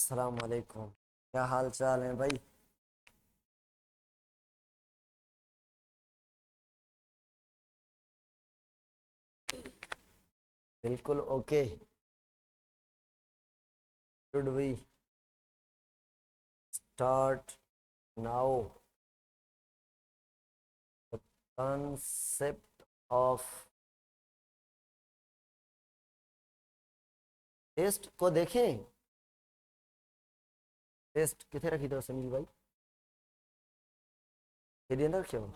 अस्सलाम वालेकुम। क्या हाल चाल है भाई? बिल्कुल okay. Should we start now the concept of test को देखें। टेस्ट किथे रखी दो सुनील भाई? ये अंदर रखे हो?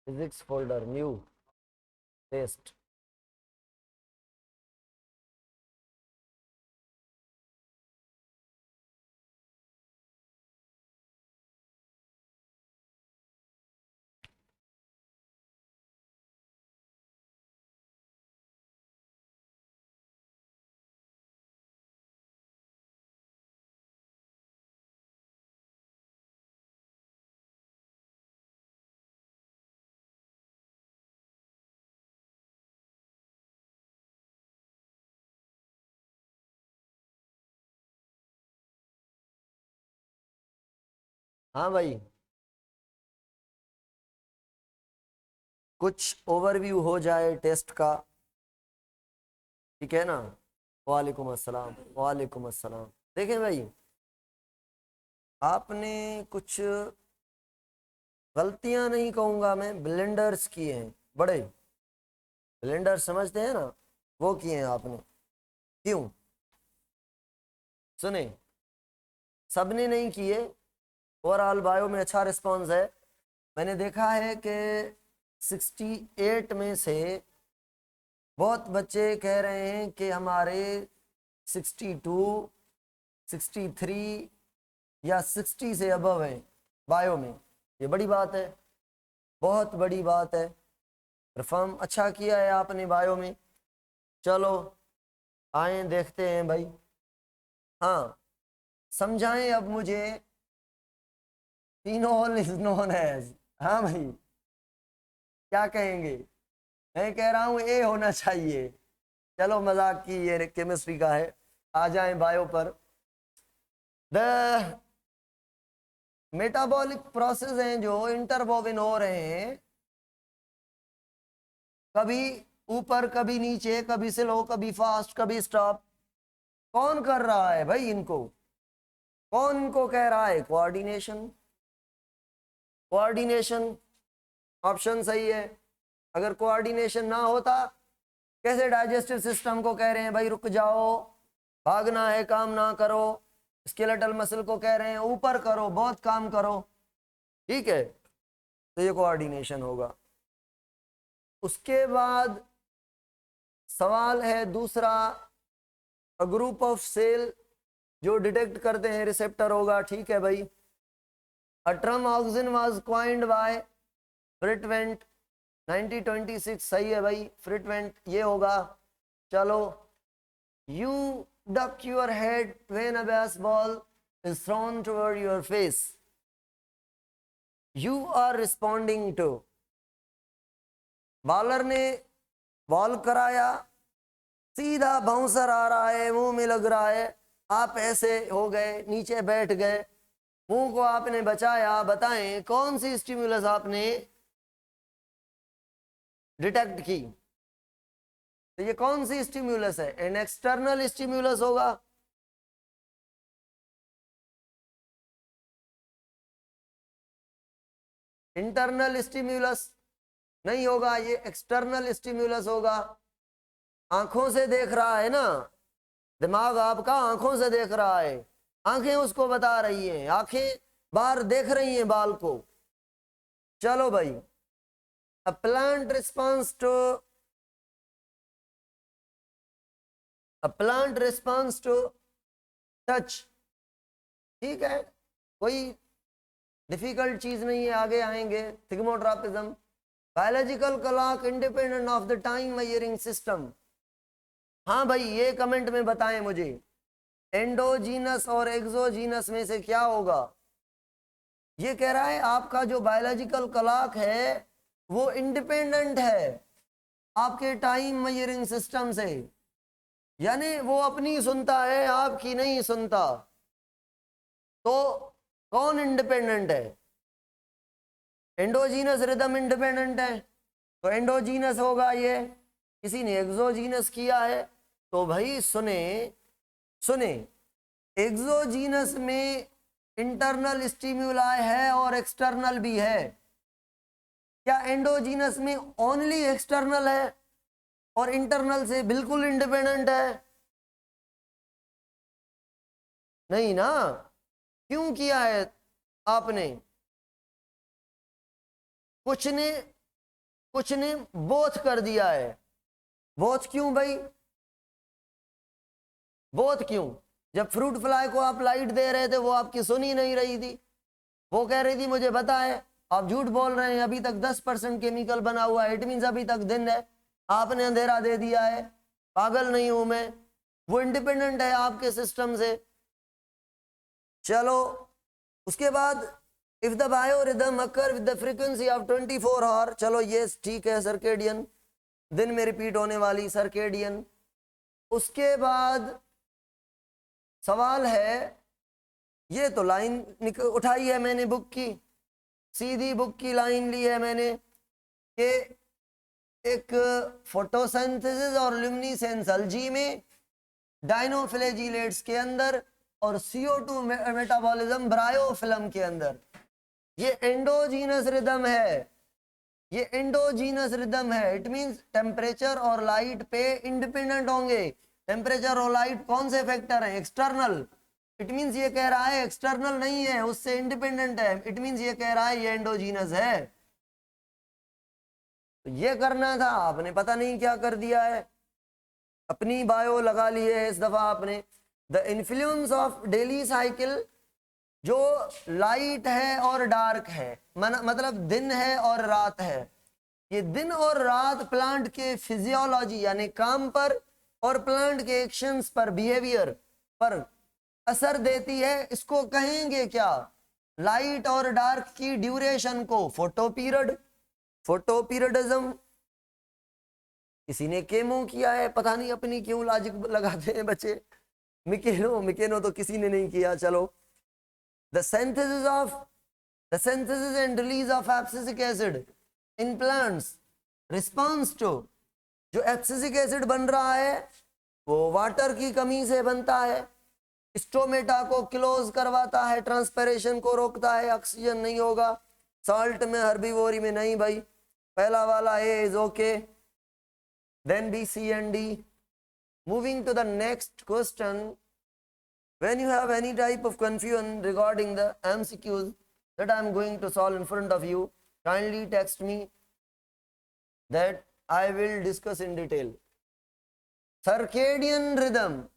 Physics folder new test. हाँ भाई, कुछ ओवरव्यू हो जाए टेस्ट का। ठीक है ना? वालेकुम अस्सलाम। वालेकुम अस्सलाम। देखें भाई, आपने कुछ गलतियां नहीं कहूंगा मैं, ब्लेंडर्स किए हैं। बड़े ब्लेंडर समझते हैं ना, वो किए हैं आपने। क्यों? सुने, सबने नहीं किए। ओवरऑल बायो में अच्छा रिस्पांस है। मैंने देखा है कि 68 में से बहुत बच्चे कह रहे हैं कि हमारे 62, 63 या 60 से अबव है बायो में। ये बड़ी बात है, बहुत बड़ी बात है। परफॉर्म अच्छा किया है आपने बायो में। चलो आए देखते हैं भाई। हाँ, समझाएं अब मुझे। फिनोल इज नोन एज, हाँ भाई, क्या कहेंगे? मैं कह रहा हूं ए होना चाहिए। चलो मजाक की, ये केमिस्ट्री का है। आ जाएं बायो पर। द मेटाबॉलिक प्रोसेस हैं जो इंटरवोवन हो रहे हैं, कभी ऊपर कभी नीचे, कभी स्लो कभी फास्ट कभी स्टॉप। कौन कर रहा है भाई इनको? कौन इनको कह रहा है? कोऑर्डिनेशन। कोऑर्डिनेशन ऑप्शन सही है। अगर कोऑर्डिनेशन ना होता, कैसे डाइजेस्टिव सिस्टम को कह रहे हैं भाई रुक जाओ, भागना है काम ना करो। स्केलेटल मसल को कह रहे हैं ऊपर करो, बहुत काम करो। ठीक है, तो ये कोऑर्डिनेशन होगा। उसके बाद सवाल है दूसरा, अ ग्रुप ऑफ सेल जो डिटेक्ट करते हैं रिसेप्टर होगा। ठीक है भाई। A term auxin was coined by Fritz Went 1926। सही है भाई, फ्रिटवेंट ये होगा। चलो, you duck your head when a baseball is thrown toward your face. You are responding to, bowler ने बॉल कराया, सीधा बाउंसर आ रहा है, मुंह में लग रहा है, आप ऐसे हो गए, नीचे बैठ गए, मुंह को आपने बचाया। बताएं कौन सी स्टिमुलस आपने डिटेक्ट की? तो ये कौन सी स्टिमुलस है? एन एक्सटर्नल स्टिमुलस होगा। इंटरनल स्टिमुलस नहीं होगा, ये एक्सटर्नल स्टिमुलस होगा। आंखों से देख रहा है ना, दिमाग आपका आंखों से देख रहा है, आंखें उसको बता रही हैं, आंखें बाहर देख रही हैं बाल को। चलो भाई, a plant response to touch, ठीक है, कोई डिफिकल्ट चीज नहीं है, आगे आएंगे। Thigmotropism, biological clock independent of the time measuring system. हाँ भाई, ये कमेंट में बताएं मुझे, एंडोजीनस और एक्सोजीनस में से क्या होगा। ये कह रहा है आपका जो बायोलॉजिकल क्लॉक है वो इंडिपेंडेंट है आपके टाइम मेजरिंग सिस्टम से, यानी वो अपनी सुनता है, आपकी नहीं सुनता। तो कौन इंडिपेंडेंट है? एंडोजीनस रिदम इंडिपेंडेंट है, तो एंडोजीनस होगा ये। किसी ने एक्सोजीनस किया है, तो भाई सुने सुने, एक्सोजीनस में इंटरनल स्टिम्युलाई है और एक्सटर्नल भी है। क्या एंडोजीनस में ओनली एक्सटर्नल है और इंटरनल से बिल्कुल इंडिपेंडेंट है? नहीं ना। क्यों किया है आपने? कुछ ने बोथ कर दिया है। बोथ क्यों भाई? बोथ क्यों? जब फ्रूट फ्लाई को आप लाइट दे रहे थे वो आपकी सुन ही नहीं रही थी, वो कह रही थी मुझे पता है, आप झूठ बोल रहे हैं, अभी तक 10% केमिकल बना हुआ है, इट मीन्स अभी तक दिन है, आपने अंधेरा दे दिया है, पागल नहीं हूं मैं। वो इंडिपेंडेंट है आपके सिस्टम से। चलो, उसके बाद if the biorhythm occur with the frequency of 24 hour, चलो ये ठीक है, सर्केडियन, दिन में रिपीट होने वाली सर्केडियन। उसके बाद सवाल है, ये तो लाइन उठाई है मैंने बुक की, सीधी बुक की लाइन ली है मैंने कि एक फोटोसिंथेसिस और ल्यूमिनेसेंस अलजी में, डाइनोफ्लैजिलेट्स के अंदर और CO2 मेटाबॉलिज्म ब्रायोफिल्म के अंदर। ये एंडोजीनस रिदम है, ये एंडोजीनस रिदम है। इट मींस टेम्परेचर और लाइट पे इंडिपेंडेंट होंगे। टेम्परेचर और लाइट कौन से फैक्टर हैं? एक्सटर्नल। इट मींस ये कह रहा है एक्सटर्नल नहीं है, उससे इंडिपेंडेंट है। इट मींस ये कह रहा है ये एंडोजीनस है। तो ये करना था, आपने पता नहीं क्या कर दिया है, अपनी बायो लगा ली है इस दफा आपने। The influence of daily cycle, जो लाइट है और डार्क है, मतलब दिन है और रात है, ये दिन और रात प्लांट के फिजियोलॉजी यानी काम पर और प्लांट के एक्शंस पर, बिहेवियर पर असर देती है। इसको कहेंगे क्या? लाइट और डार्क की ड्यूरेशन को फोटो पीरियड, फोटो पीरियडिज्म। किसी ने केमो किया है, पता नहीं अपनी क्यों लॉजिक लगाते हैं बच्चे। मिकेनो तो किसी ने नहीं किया। चलो, the synthesis and release of abscisic acid in plants response to, जो एब्सिसिक एसिड बन रहा है वो वाटर की कमी से बनता है, स्टोमेटा को क्लोज करवाता है, ट्रांसपिरेशन को रोकता है, ऑक्सीजन नहीं होगा। सॉल्ट में, हर्बीवोरी में नहीं भाई। पहला वाला A is okay, then B, C and D. Moving to the next question, when you have any type of confusion regarding the MCQs that I am going to solve in front of you, kindly text me, that I will discuss in detail. Circadian rhythm,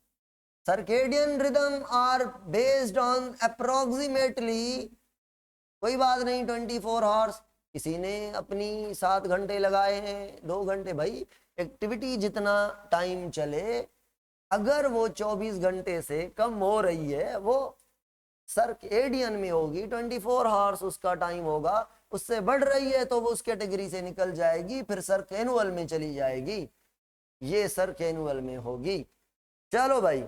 circadian rhythm are based on approximately, कोई बात नहीं, 24 hours। किसी ने अपनी 7 घंटे लगाए हैं, 2 घंटे, भाई एक्टिविटी जितना टाइम चले, अगर वो 24 घंटे से कम हो रही है वो सर्केडियन में होगी, 24 आवर्स उसका टाइम होगा। उससे बढ़ रही है तो वो उस कैटेगरी से निकल जाएगी, फिर सर्केनुअल में चली जाएगी, ये सर्केनुअल में होगी। चलो भाई,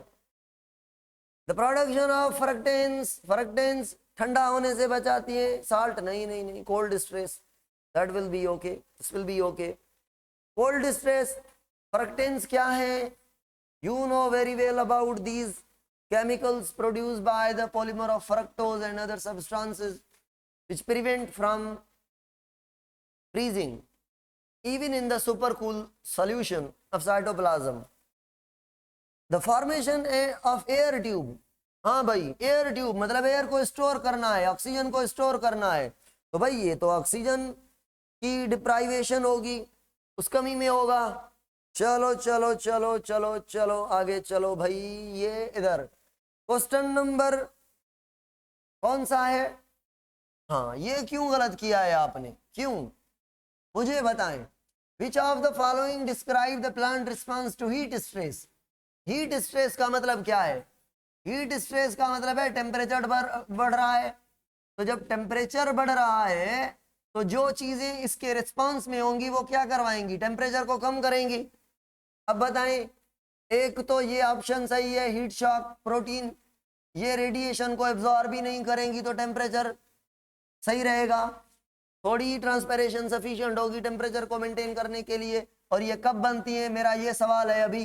the production of fructans, fructans ठंडा होने से बचाती है, साल्ट नहीं नहीं नहीं, cold stress, that will be okay, this will be okay. Cold stress, fructans क्या है? You know very well about these chemicals produced by the polymer of fructose and other substances which prevent from freezing. even in the supercool solution of cytoplasm. The formation of air tube, हाँ भाई air tube मतलब air को store करना है, oxygen को store करना है, तो भाई ये तो ऑक्सीजन की डिप्राइवेशन होगी, उस कमी में होगा। चलो चलो चलो चलो चलो आगे चलो भाई, ये इधर क्वेश्चन नंबर कौन सा है? हाँ, ये क्यों गलत किया है आपने, क्यों मुझे बताएं। Which of the following describe the plant response to heat stress. Heat stress का मतलब क्या है? हीट स्ट्रेस का मतलब है टेम्परेचर बढ़ रहा है, तो जब टेम्परेचर बढ़ रहा है तो जो चीजें इसके रिस्पॉन्स में होंगी वो क्या करवाएंगी, टेम्परेचर को कम करेंगी। अब बताएं, एक तो ये ऑप्शन सही है हीट शॉक प्रोटीन, ये रेडिएशन को एब्जॉर्ब भी नहीं करेंगी तो टेम्परेचर सही रहेगा, थोड़ी ट्रांसपेरेशन सफिशिएंट होगी टेम्परेचर को मेंटेन करने के लिए। और ये कब बनती है, मेरा ये सवाल है अभी,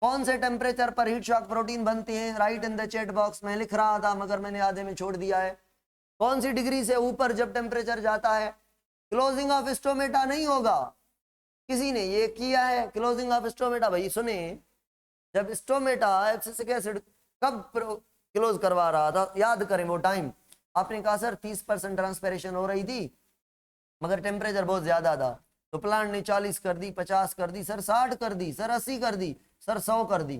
कौन से टेम्परेचर पर हीट शॉक प्रोटीन बनते हैं? Right in the chat box. में लिख रहा था मगर मैंने आधे में छोड़ दिया है। कौन सी डिग्री से ऊपर जब टेम्परेचर जाता है? क्लोजिंग ऑफ स्टोमेटा नहीं होगा, किसी ने ये किया है क्लोजिंग ऑफ स्टोमेटा। भाई सुने, जब स्टोमेटा एब्सिसिक एसिड कब क्लोज करवा रहा था, याद करें वो टाइम। आपने कहा सर 30% ट्रांसपेरेशन हो रही थी मगर टेम्परेचर बहुत ज्यादा था, तो प्लांट ने 40 कर दी, 50 कर दी, सर 60 कर दी, सर 80 कर दी, सर 100 कर दी,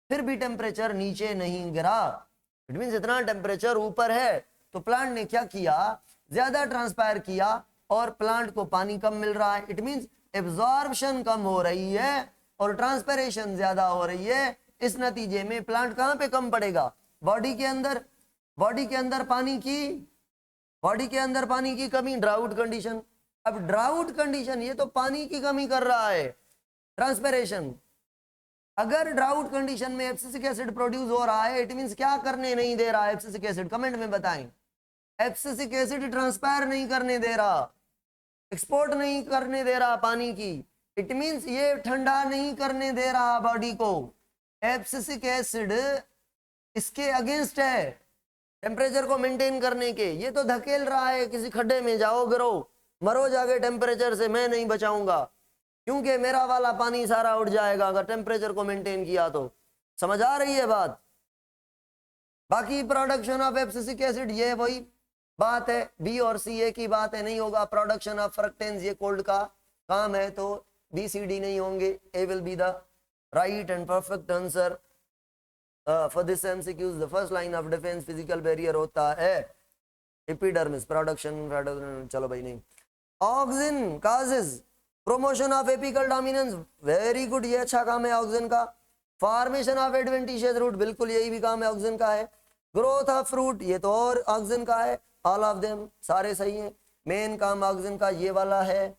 फिर भी टेम्परेचर नीचे नहीं गिरा। इट मींस इतना टेम्परेचर ऊपर है, तो प्लांट ने क्या किया, ज्यादा ट्रांसपायर किया और प्लांट को पानी कम मिल रहा है। इट मींस एब्जॉर्प्शन कम हो रही है और ट्रांसपेरेशन ज्यादा हो रही है। इस नतीजे में प्लांट कहां पे कम पड़ेगा? बॉडी के अंदर। बॉडी के अंदर पानी की कमी, ड्राउट कंडीशन। अब ड्राउट कंडीशन ये तो पानी की कमी कर रहा है, ट्रांसपेरेशन। अगर ड्राउट कंडीशन में एब्सिसिक एसिड प्रोड्यूस हो रहा है, इट मींस क्या करने नहीं दे रहा है एब्सिसिक एसिड? कमेंट में बताएं। एब्सिसिक एसिड ट्रांसपायर नहीं करने दे रहा, एक्सपोर्ट नहीं करने दे रहा पानी की। इट मींस ये ठंडा नहीं करने दे रहा बॉडी को। एब्सिसिक एसिड इसके अगेंस्ट है, टेम्परेचर को मेंटेन करने के। ये तो धकेल रहा है किसी खड्डे में, जाओ गिरो मरो जाके टेम्परेचर से, मैं नहीं बचाऊंगा क्योंकि मेरा वाला पानी सारा उड़ जाएगा अगर टेम्परेचर को मेंटेन किया तो। समझ आ रही है बात? बाकी प्रोडक्शन ऑफ एब्सिसिक एसिड ये वही बात है, बी और सी ए की बात है, नहीं होगा। प्रोडक्शन ऑफ फ्रक्टेंस ये कोल्ड का काम है, तो बी सी डी नहीं होंगे, A will be the right and perfect answer for this MCQs. The first line of defence physical barrier होता है एपिडर्मिस। प्रोडक्शन चलो भाई नहीं। Auxin causes promotion of apical dominance, very good, ये अच्छा काम है ऑक्सिन का। फॉर्मेशन ऑफ एडवेंटिशियस रूट, बिल्कुल यही भी काम है ऑक्सिन का है। ग्रोथ ऑफ फ्रूट, ये तो और ऑक्सिन का है। ऑल ऑफ देम सारे सही हैं। मेन काम ऑक्सिन का ये वाला है।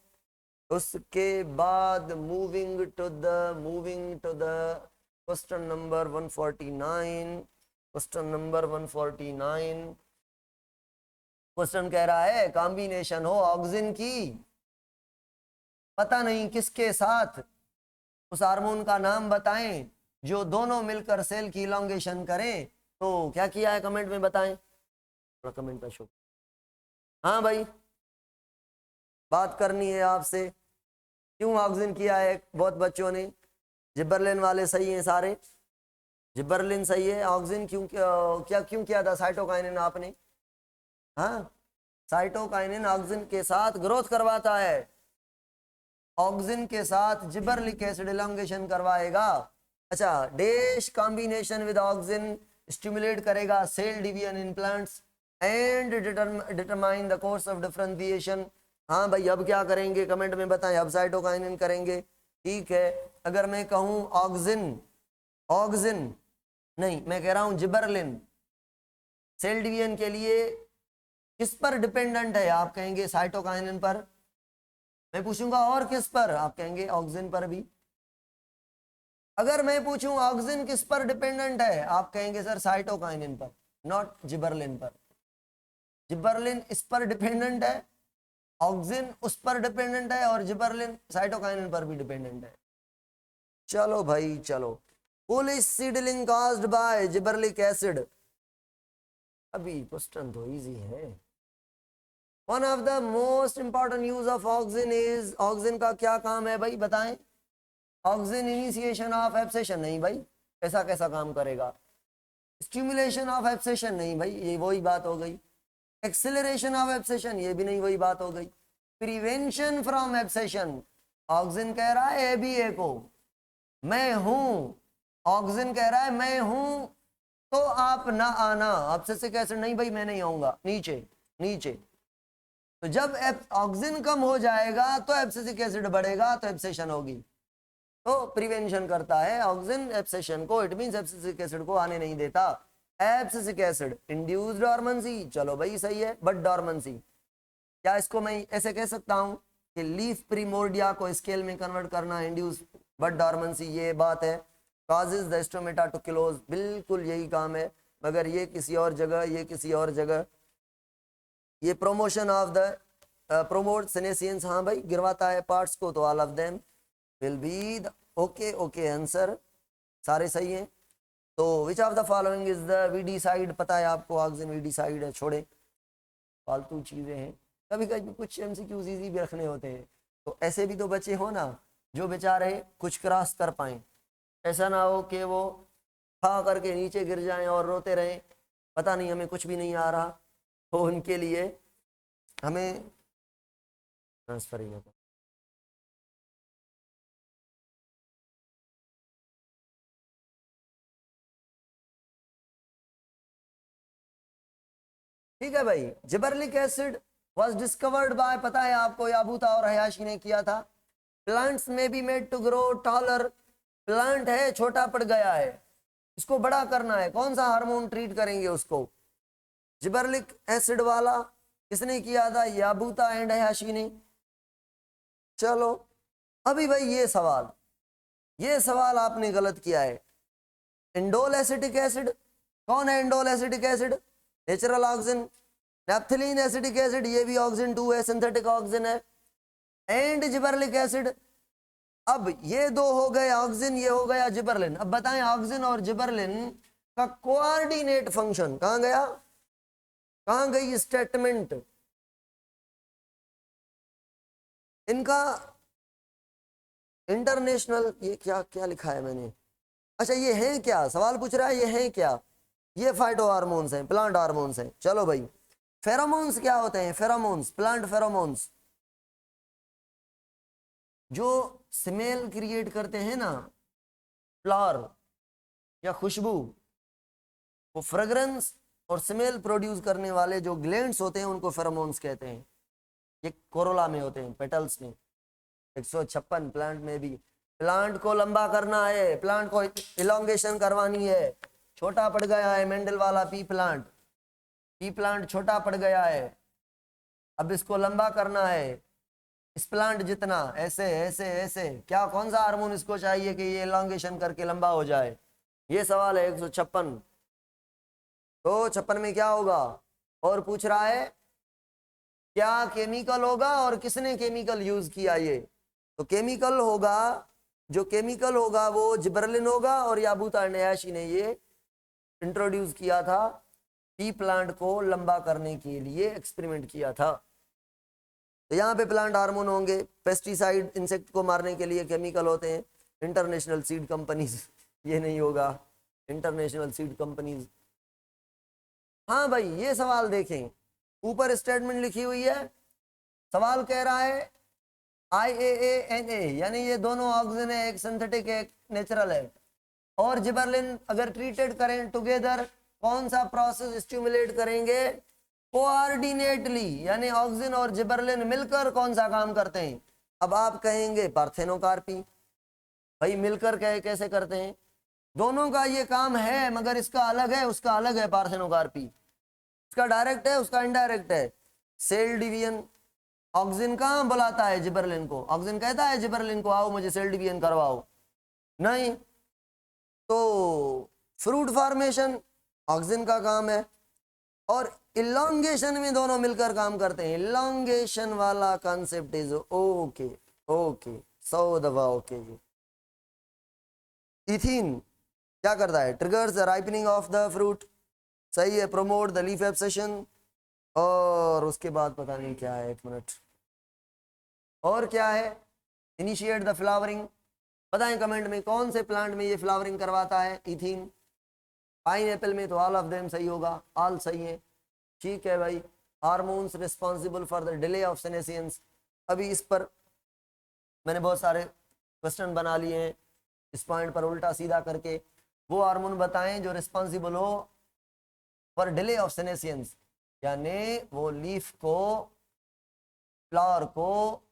उसके बाद moving to the question number 149। Question number 149 question कह रहा है कॉम्बिनेशन हो ऑक्सिन की, पता नहीं किसके साथ, उस हार्मोन का नाम बताएं जो दोनों मिलकर सेल की इलॉन्गेशन करें। तो क्या किया है कमेंट में बताएं, थोड़ा कमेंट पर शो। हाँ भाई, बात करनी है आपसे। क्यों ऑक्सिन किया है बहुत बच्चों ने? जिबरलिन वाले सही हैं सारे, जिबरलिन सही है। ऑक्सिन क्यों किया था साइटोकाइनिन आपने? हाँ, साइटोकाइनिन ऑक्सिन के साथ ग्रोथ करवाता है, ऑक्सिन के साथ जिबरलिक एसिड इलॉन्गेशन करवाएगा। अच्छा, dash combination with auxin stimulate करेगा cell division in plants and determine the course of differentiation. हाँ भाई, अब क्या करेंगे कमेंट में बताएं। अब साइटोकाइनिन करेंगे, ठीक है। अगर मैं कहूँ ऑक्सिन नहीं, मैं कह रहा हूँ जिबरलिन सेल डिवीजन के लिए किस पर डिपेंडेंट है? आप कहेंगे साइटोकाइनिन पर। मैं पूछूंगा और किस पर? आप कहेंगे ऑक्सिन पर भी। अगर मैं पूछूं ऑक्सिन किस पर डिपेंडेंट है? आप कहेंगे सर साइटोकाइनिन पर, नॉट जिबरलिन पर। जिबरलिन इस पर डिपेंडेंट है, ऑक्सिन उस पर डिपेंडेंट है और जिबरलिन साइटोकाइनिन पर भी डिपेंडेंट है। चलो भाई चलो। Foolish seedling caused by gibberellic acid. अभी क्वेश्चन तो इजी है। One of the most important use of auxin is, auxin का क्या काम है भाई बताएं? ऑक्सिन इनिशिएशन ऑफ एब्सेशन नहीं भाई, ऐसा कैसा काम करेगा? स्टिमुलेशन ऑफ एब्सेशन नहीं भाई, ये वही बात हो गई। एक्सेलरेशन ऑफ एब्सेशन, ये भी नहीं, वही बात हो गई। प्रिवेंशन फ्रॉम एब्सेशन, ऑक्सिन कह रहा है एबीए को मैं हूं, ऑक्सिन कह रहा है मैं हूं तो आप ना आना, एब्सिसिक एसिड नहीं भाई मैं नहीं आऊंगा, नीचे नीचे। तो जब ऑक्सिन कम हो जाएगा तो एब्सिसिक एसिड बढ़ेगा तो एब्सेशन होगी। तो प्रिवेंशन करता है ऑक्सिन एब्सेशन को, इट मींस एब्सिसिक एसिड को आने नहीं देता। एब्सिसिक एसिड इंड्यूस डॉर्मेंसी, चलो भाई सही है, बट डॉर्मेंसी क्या इसको मैं ऐसे कह सकता हूं कि लीफ प्रीमोर्डिया को स्केल में कन्वर्ट करना इंड्यूस बट डॉर्मेंसी, ये बात है। Causes the stomata to close, बिल्कुल यही काम है, मगर ये किसी और जगह, ये किसी और जगह। ये प्रोमोशन ऑफ द प्रोमोट सेनेसियंस, हाँ भाई गिरवाता है पार्ट्स को, तो all of them will be the okay okay answer, सारे सही हैं। तो विच of the following is the weedicide, पता है आपको ऑक्सिन वीडीसाइड है, छोड़े फालतू चीजें हैं। कभी कभी कुछ एमसीक्यूज इजी भी रखने होते हैं, तो ऐसे भी तो बच्चे हो ना जो बेचारे कुछ क्रॉस कर पाए, ऐसा ना हो कि वो खा करके नीचे गिर जाएं और रोते रहें पता नहीं हमें कुछ भी नहीं आ रहा, तो उनके लिए हमें ट्रांसफर ही होता। ठीक है भाई, जिबरलिक एसिड वाज डिस्कवर्ड बाय, पता है आपको, याबूता और हयाशी ने किया था। प्लांट्स में be made to grow taller, plant है छोटा पड़ गया है, इसको बड़ा करना है, कौन सा हार्मोन ट्रीट करेंगे उसको? जिबरलिक एसिड वाला किसने किया था? याबूता एंड हयाशी ने। चलो अभी भाई ये सवाल आपने गलत किया है। इंडोल एसिटिक एसिड, कौन है indole acetic acid? Natural auxin. Naphthalene acetic acid, ये भी ऑक्सिन 2 है, सिंथेटिक ऑक्सिन है। एंड जिबरलिक एसिड, अब ये दो हो गए ऑक्सिन, ये हो गया जिबरलिन। अब बताएं ऑक्सिन और जिबरलिन का कोऑर्डिनेट फंक्शन कहां गया, कहां गई स्टेटमेंट इनका इंटरनेशनल? ये क्या क्या लिखा है मैंने, अच्छा ये है क्या, सवाल पूछ रहा है ये है क्या? ये फाइटो हार्मोन्स हैं, प्लांट हार्मोन्स हैं। चलो भाई, फेरोमोन्स क्या होते हैं? फेरोमोन्स, प्लांट फेरोमोन्स जो स्मेल क्रिएट करते हैं ना, फ्लावर या खुशबू, वो फ्रेग्रेंस और स्मेल प्रोड्यूस करने वाले जो ग्लैंड्स होते हैं उनको फेरोमोन्स कहते हैं। ये कोरोला में होते हैं, पेटल्स में। 156 प्लांट में भी, प्लांट को लंबा करना है, प्लांट को इलोंगेशन करवानी है। छोटा पड़ गया है मेंडल वाला पी प्लांट छोटा पड़ गया है, अब इसको लंबा करना है इस प्लांट जितना, ऐसे ऐसे ऐसे, क्या कौन सा हार्मोन इसको चाहिए कि ये इलोंगेशन करके लंबा हो जाए? ये सवाल है 156। तो 56 में क्या होगा? और पूछ रहा है क्या केमिकल होगा और किसने केमिकल यूज किया? ये तो केमिकल होगा, जो केमिकल होगा वो जिबरलिन होगा, और याबूता हयाशी ने ये इंट्रोड्यूस किया था, पी प्लांट को लंबा करने के लिए एक्सपेरिमेंट किया था। तो यहाँ पे प्लांट हार्मोन होंगे, पेस्टिसाइड इंसेक्ट को मारने के लिए केमिकल होते हैं, इंटरनेशनल सीड कंपनीज, ये नहीं होगा इंटरनेशनल सीड कंपनीज। हाँ भाई ये सवाल देखें, ऊपर स्टेटमेंट लिखी हुई है, सवाल कह रहा है IAA-NA, यानी ये दोनों ऑक्सीजन है, एक सिंथेटिक एक नेचुरल है, और जिबरलिन अगर ट्रीटेड करें टुगेदर, कौन सा प्रोसेस स्टिमुलेट करेंगे? कोऑर्डिनेटली, यानी ऑक्सीजन और जिबरलिन मिलकर कौन सा काम करते हैं? अब आप कहेंगे पार्थेनोकार्पी, भाई मिलकर कैसे करते हैं? दोनों का ये काम है, मगर इसका अलग है उसका अलग है। पार्थेनोकार्पी इसका डायरेक्ट है, उसका इनडायरेक्ट है। सेल डिवीजन, ऑक्सीजन कहाँ बुलाता है जिबरलिन को? ऑक्सीजन कहता है जिबरलिन को आओ मुझे सेल डिवीजन करवाओ, नहीं। तो फ्रूट फॉर्मेशन ऑक्सीजन का काम है, और इलोंगेशन में दोनों मिलकर काम करते हैं। इलोंगेशन वाला कॉन्सेप्ट इज ओके ओके, 100 दफा ओके। इथीन क्या करता है? Triggers the ripening of the fruit, सही है। प्रोमोट द लीफ एब्सेशन, और उसके बाद पता नहीं क्या है, 1 मिनट, और क्या है, इनिशिएट द फ्लावरिंग। बताएं कमेंट में कौन से प्लांट में ये फ्लावरिंग करवाता है, इथीन। पाइन एप्पल में तो ऑल ऑफ देम सही होगा, ऑल सही है, ठीक है भाई। Hormones responsible for the delay of senescence. अभी इस पर मैंने बहुत सारे क्वेश्चन बना लिए हैं, इस पॉइंट पर उल्टा सीधा करके। वो हार्मोन बताएं जो रिस्पॉन्सिबल हो फॉर डिले ऑफ सेनेसियंस, यानी वो लीफ को, फ्लावर को,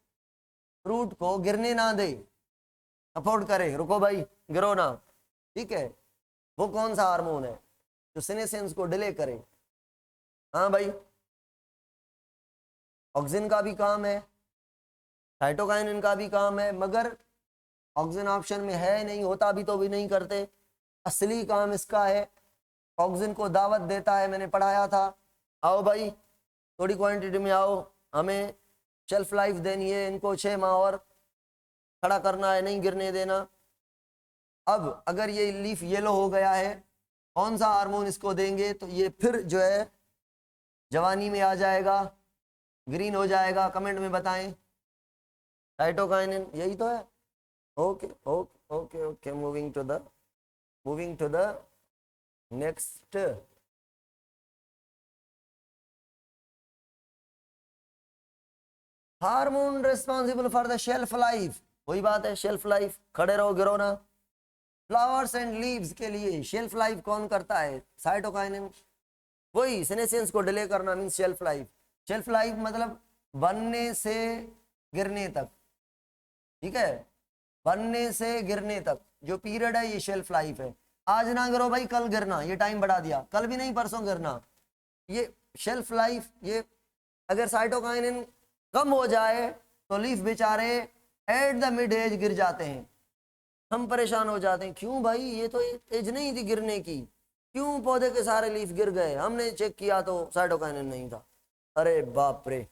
फ्रूट को गिरने ना दे, सपोर्ट करे, रुको भाई गिरो ना, ठीक है। वो कौन सा हार्मोन है जो सेनेसेंस को डिले करे? हाँ भाई, ऑक्सिन का भी काम है, साइटोकाइनिन का भी काम है, मगर ऑक्सिन ऑप्शन में है नहीं, होता भी तो भी नहीं करते। असली काम इसका है, ऑक्सिन को दावत देता है, मैंने पढ़ाया था। आओ भाई थोड़ी क्वांटिटी में आओ, हमें शेल्फ लाइफ देनी है, इनको 6 माह और खड़ा करना है, नहीं गिरने देना। अब अगर ये लीफ येलो हो गया है, कौन सा हार्मोन इसको देंगे तो ये फिर जो है जवानी में आ जाएगा, ग्रीन हो जाएगा? कमेंट में बताएं। साइटोकाइनिन यही तो है। Okay okay okay okay, moving to the next. Hormone responsible for the shelf life, वही बात है, शेल्फ लाइफ, खड़े रहो गिरो ना। फ्लावर्स एंड लीव्स के लिए शेल्फ लाइफ कौन करता है? साइटोकाइनिन। वही सेनेसेंस को डिले करना means shelf life. Shelf life मतलब बनने से गिरने तक, ठीक है, बनने से गिरने तक जो पीरियड है ये शेल्फ लाइफ है। आज ना गिरो भाई, कल गिरना, ये टाइम बढ़ा दिया, कल भी नहीं परसों गिरना, ये शेल्फ लाइफ। ये अगर साइटोकाइनिन कम हो जाए तो लीफ बेचारे एट द मिड एज गिर जाते हैं, हम परेशान हो जाते हैं, क्यों भाई ये तो एज नहीं थी गिरने की, क्यों पौधे के सारे लीफ गिर गए, हमने चेक किया तो साइटोकाइनिन नहीं था। अरे बाप रे,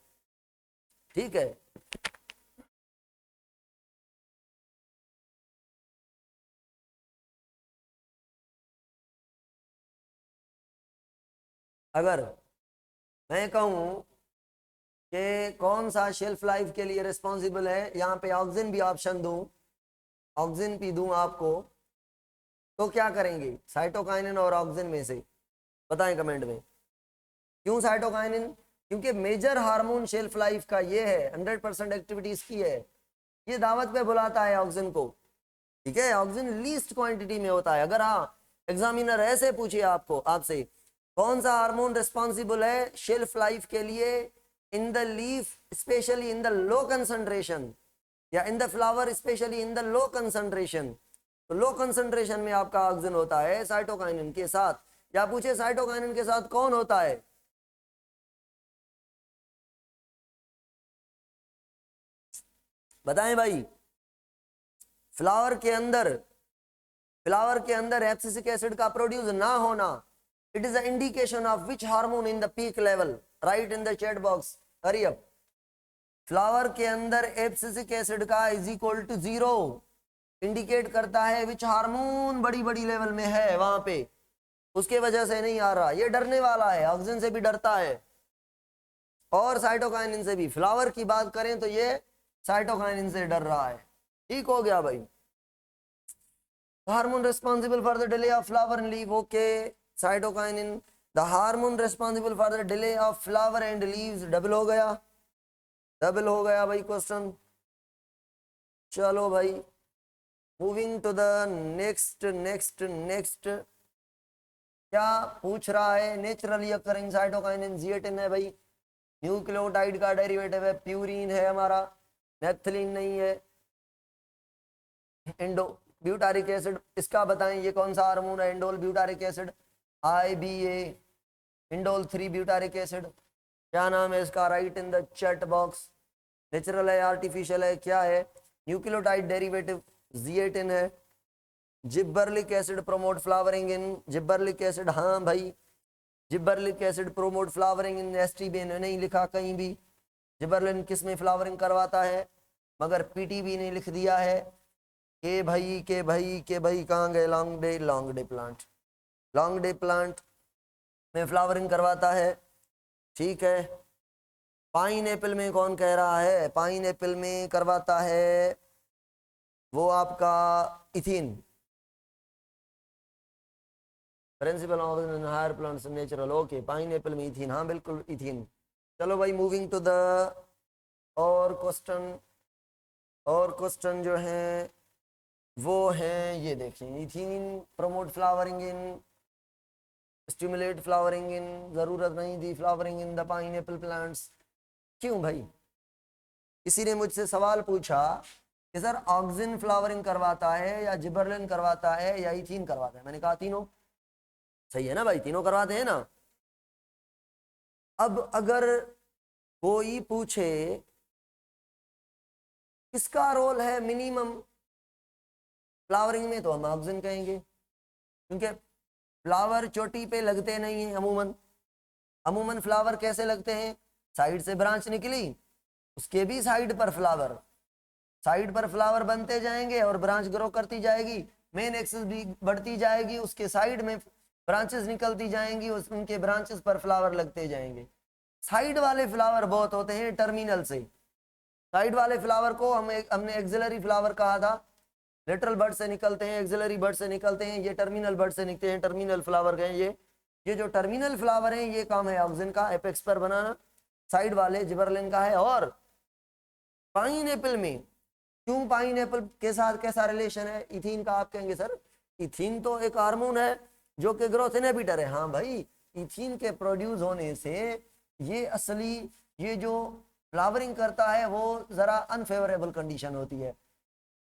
ठीक है। अगर मैं कहूं कि कौन सा शेल्फ लाइफ के लिए रिस्पॉन्सिबल है, यहाँ पे ऑक्सिन भी ऑप्शन दूं, ऑक्सिन भी दूं आपको, तो क्या करेंगे? साइटोकाइनिन और ऑक्सिन में से बताएं कमेंट में। क्यों साइटोकाइनिन? क्योंकि मेजर हार्मोन शेल्फ लाइफ का ये है, 100% एक्टिविटीज की है, ये दावत पे बुलाता है ऑक्सिन को, ठीक है। ऑक्सिन लीस्ट क्वांटिटी में होता है। अगर हाँ एग्जामिनर ऐसे पूछिए आपको, आपसे कौन सा हार्मोन रिस्पॉन्सिबल है शेल्फ लाइफ के लिए in the leaf specially in the low concentration, या in the flower specially in the low concentration, तो लो कंसंट्रेशन में आपका ऑक्सिन होता है साइटोकाइनिन के साथ। या पूछे साइटोकाइनिन के साथ कौन होता है? बताएं भाई। फ्लावर के अंदर एब्सिसिक एसिड का प्रोड्यूस ना होना, it is the indication of which hormone in the peak level, right in the chat box, hurry up. Flower के अंदर एब्सिसिक एसिड का इज इक्वल टू 0 इंडिकेट करता है विच हार्मोन बड़ी बड़ी लेवल में है वहां पे, उसके वजह से नहीं आ रहा। ये डरने वाला है, ऑक्सिन से भी डरता है और साइटोकाइनिन से भी। फ्लावर की बात करें तो ये साइटोकाइनिन से डर रहा है, ठीक हो गया भाई। Hormone responsible for the delay of flower and leave, okay, cytokinin. The hormone responsible for the delay of flower and leaves, double हो गया, डबल हो गया भाई क्वेश्चन। चलो भाई moving to the next next next. क्या पूछ रहा है? नेचुरली अकरिंग साइटोकाइनिन जिएटिन है भाई, न्यूक्लियोटाइड का डेरिवेटिव है, प्यूरिन है हमारा, नेप्थलीन नहीं है। इंडो ब्यूटारिक एसिड, इसका बताएं ये कौन सा हार्मोन है? Indole butyric acid, IBA, indole 3 butyric acid. क्या नाम है इसका? Write in the chat box. Natural है, आर्टिफिशियल है, क्या है? न्यूक्लियोटाइड डेरिवेटिव जिएटिन है। Gibberellic acid promote flowering in, gibberellic acid, हाँ भाई gibberellic acid promote flowering in STB ने नहीं लिखा कहीं भी। जिब्बरलिन किस में फ्लावरिंग करवाता है? मगर पीटीबी ने लिख दिया है। के भाई कहाँ गए? लॉन्ग डे प्लांट में फ्लावरिंग करवाता है। ठीक है। पाइन एप्पल में कौन कह रहा है? पाइन एप्पल में करवाता है वो आपका ethene. Principal of higher plants natural, okay. Pineapple में इथीन, हाँ बिल्कुल इथीन। चलो भाई, मूविंग टू द और क्वेश्चन। और क्वेश्चन जो है वो है ये देखिए, ethene promote flowering in, stimulate flowering in, जरूरत नहीं थी flowering in the pineapple plants. क्यों भाई? किसी ने मुझसे सवाल पूछा कि सर ऑक्सिन फ्लावरिंग करवाता है या जिबरलिन करवाता है या इथीन करवाता है? मैंने कहा तीनों। सही है ना भाई, तीनों करवाते हैं ना। अब अगर कोई पूछे किसका रोल है मिनिमम फ्लावरिंग में, तो हम ऑक्सिन कहेंगे, क्योंकि फ्लावर चोटी पे लगते नहीं है अमूमन। अमूमन फ्लावर कैसे लगते हैं? साइड से ब्रांच निकली, उसके भी साइड पर फ्लावर, साइड पर फ्लावर बनते जाएंगे और ब्रांच ग्रो करती जाएगी, मेन एक्सिस भी बढ़ती जाएगी, उसके साइड में ब्रांचेस निकलती जाएंगी, उनके ब्रांचेस पर फ्लावर लगते जाएंगे। साइड वाले फ्लावर बहुत होते हैं टर्मिनल से। साइड वाले फ्लावर को हमने एक्सिलरी फ्लावर कहा था। लेटरल बर्ड से निकलते हैं, एक्सिलरी बर्ड से निकलते हैं, ये टर्मिनल बर्ड से निकलते हैं, टर्मिनल फ्लावर गए ये जो टर्मिनल फ्लावर हैं, ये काम है ऑक्सिन का, एपेक्स पर बनाना। साइड वाले जिबरलिन का है। और पाइन एप्पल में क्यों, पाइन एप्पल के साथ कैसा रिलेशन है इथीन का? आप कहेंगे सर इथीन तो एक हार्मोन है जो कि ग्रोथ इनहिबिटर है। हाँ भाई, इथीन के प्रोड्यूस होने से ये असली ये जो फ्लावरिंग करता है वो जरा अनफेवरेबल कंडीशन होती है,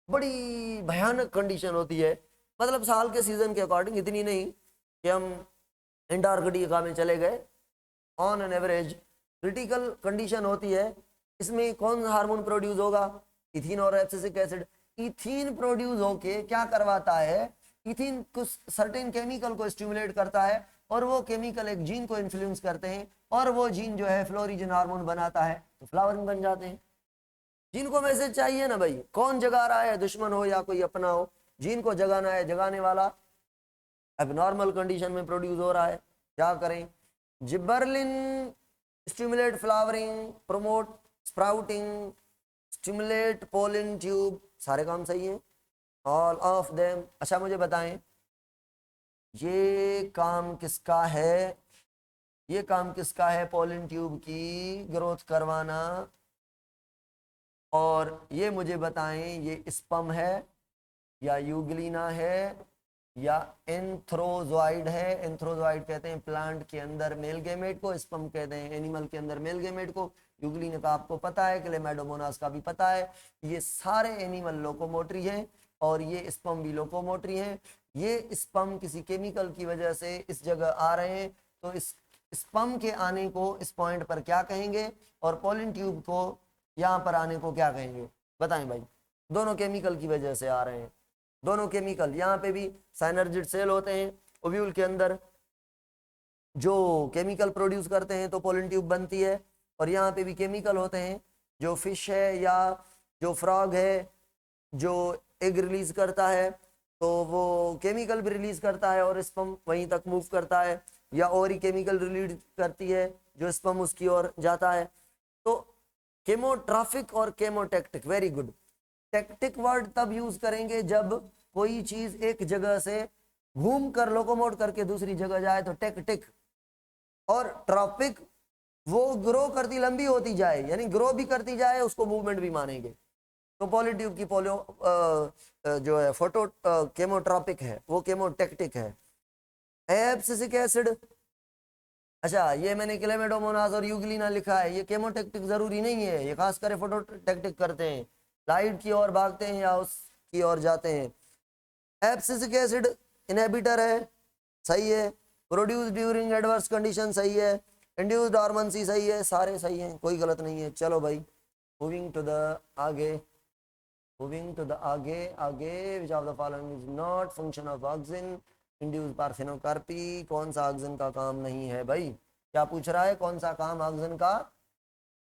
बड़ी भयानक कंडीशन होती है। मतलब साल के सीजन के अकॉर्डिंग, इतनी नहीं कि हम एंटार्कटिका में चले गए, on an average critical condition होती है। इसमें कौन हार्मोन प्रोड्यूस होगा? इथीन और एब्सिसिक एसिड। इथीन प्रोड्यूस होके क्या करवाता है? इथीन कुछ सर्टेन केमिकल को स्टिमुलेट करता है और वो केमिकल एक जीन को इन्फ्लुएंस करते हैं और वो जीन जो है फ्लोरिजन हार्मोन बनाता है, तो फ्लावरिंग बन जाते हैं। जीन को मैसेज चाहिए ना भाई, कौन जगा रहा है, दुश्मन हो या कोई अपना हो, जीन को जगाना है, जगाने वाला अब नॉर्मल कंडीशन में प्रोड्यूस हो रहा है, क्या करें? Gibberellin stimulate flowering, promote sprouting, stimulate pollen tube, सारे काम सही है, ऑल ऑफ देम। अच्छा मुझे बताएं, ये काम किसका है? ये काम किसका है? पोलन ट्यूब की ग्रोथ करवाना। और ये मुझे बताएं, ये स्पम है या यूग्लिना है या एंथ्रोजॉइड है? एंथ्रोजॉइड कहते हैं प्लांट के अंदर मेल गैमेट को, स्पम कहते हैं एनिमल के अंदर मेल गैमेट को। यूग्लिना का आपको पता है, क्लेमाइडोमोनास का भी पता है। ये सारे एनिमल लोकोमोटरी हैं और ये स्पम भी लोकोमोटरी हैं। ये स्पम किसी केमिकल की वजह से इस जगह आ रहे हैं, तो इस स्पम के आने को इस पॉइंट पर क्या कहेंगे और पोलन ट्यूब को यहाँ पर आने को क्या कहेंगे? बताएं भाई। दोनों केमिकल की वजह से आ रहे हैं, दोनों केमिकल। यहाँ पे भी साइनर्जिड सेल होते हैं ओव्यूल के अंदर जो केमिकल प्रोड्यूस करते हैं, तो पोलन ट्यूब बनती है। और यहाँ पे भी केमिकल होते हैं, जो फिश है या जो फ्रॉग है जो एग रिलीज करता है, तो वो केमिकल भी रिलीज करता है और स्पर्म वहीं तक मूव करता है, या और ही केमिकल रिलीज करती है जो स्पर्म उसकी ओर जाता है। तो केमोट्रॉफिक और केमोटेक्टिक, वेरी गुड। टेक्टिक वर्ड तब यूज करेंगे जब कोई चीज एक जगह से घूम कर लोकोमोट करके दूसरी जगह जाए, तो टेक्टिक। और ट्रॉपिक वो ग्रो करती लंबी होती जाए, यानी ग्रो भी करती जाए, उसको मूवमेंट भी मानेंगे। तो पॉलीट्यूब की जो है फोटो केमोट्रॉपिक है, वो केमोटेक्टिक है। एब्सिसिक एसिड, अच्छा ये मैंने क्लेमेडोमोनास और यूग्लिना लिखा है, ये केमोटेक्टिक जरूरी नहीं है, ये खास कर फोटोटेक्टिक करते हैं, लाइट की ओर भागते हैं या उसकी ओर जाते हैं। एब्सिसिक एसिड इनहिबिटर है, सही है। प्रोड्यूस ड्यूरिंग एडवर्स कंडीशन, सही है। इंड्यूस्ड डॉर्मेंसी, सही है। सारे सही हैं, कोई गलत नहीं है। चलो भाई, मूविंग टू द आगे, मूविंग टू द आगे विच of the following is not function of auxin induce parthenocarpy? कौन सा ऑक्सिन का काम नहीं है भाई? क्या पूछ रहा है, कौन सा काम ऑक्सिन का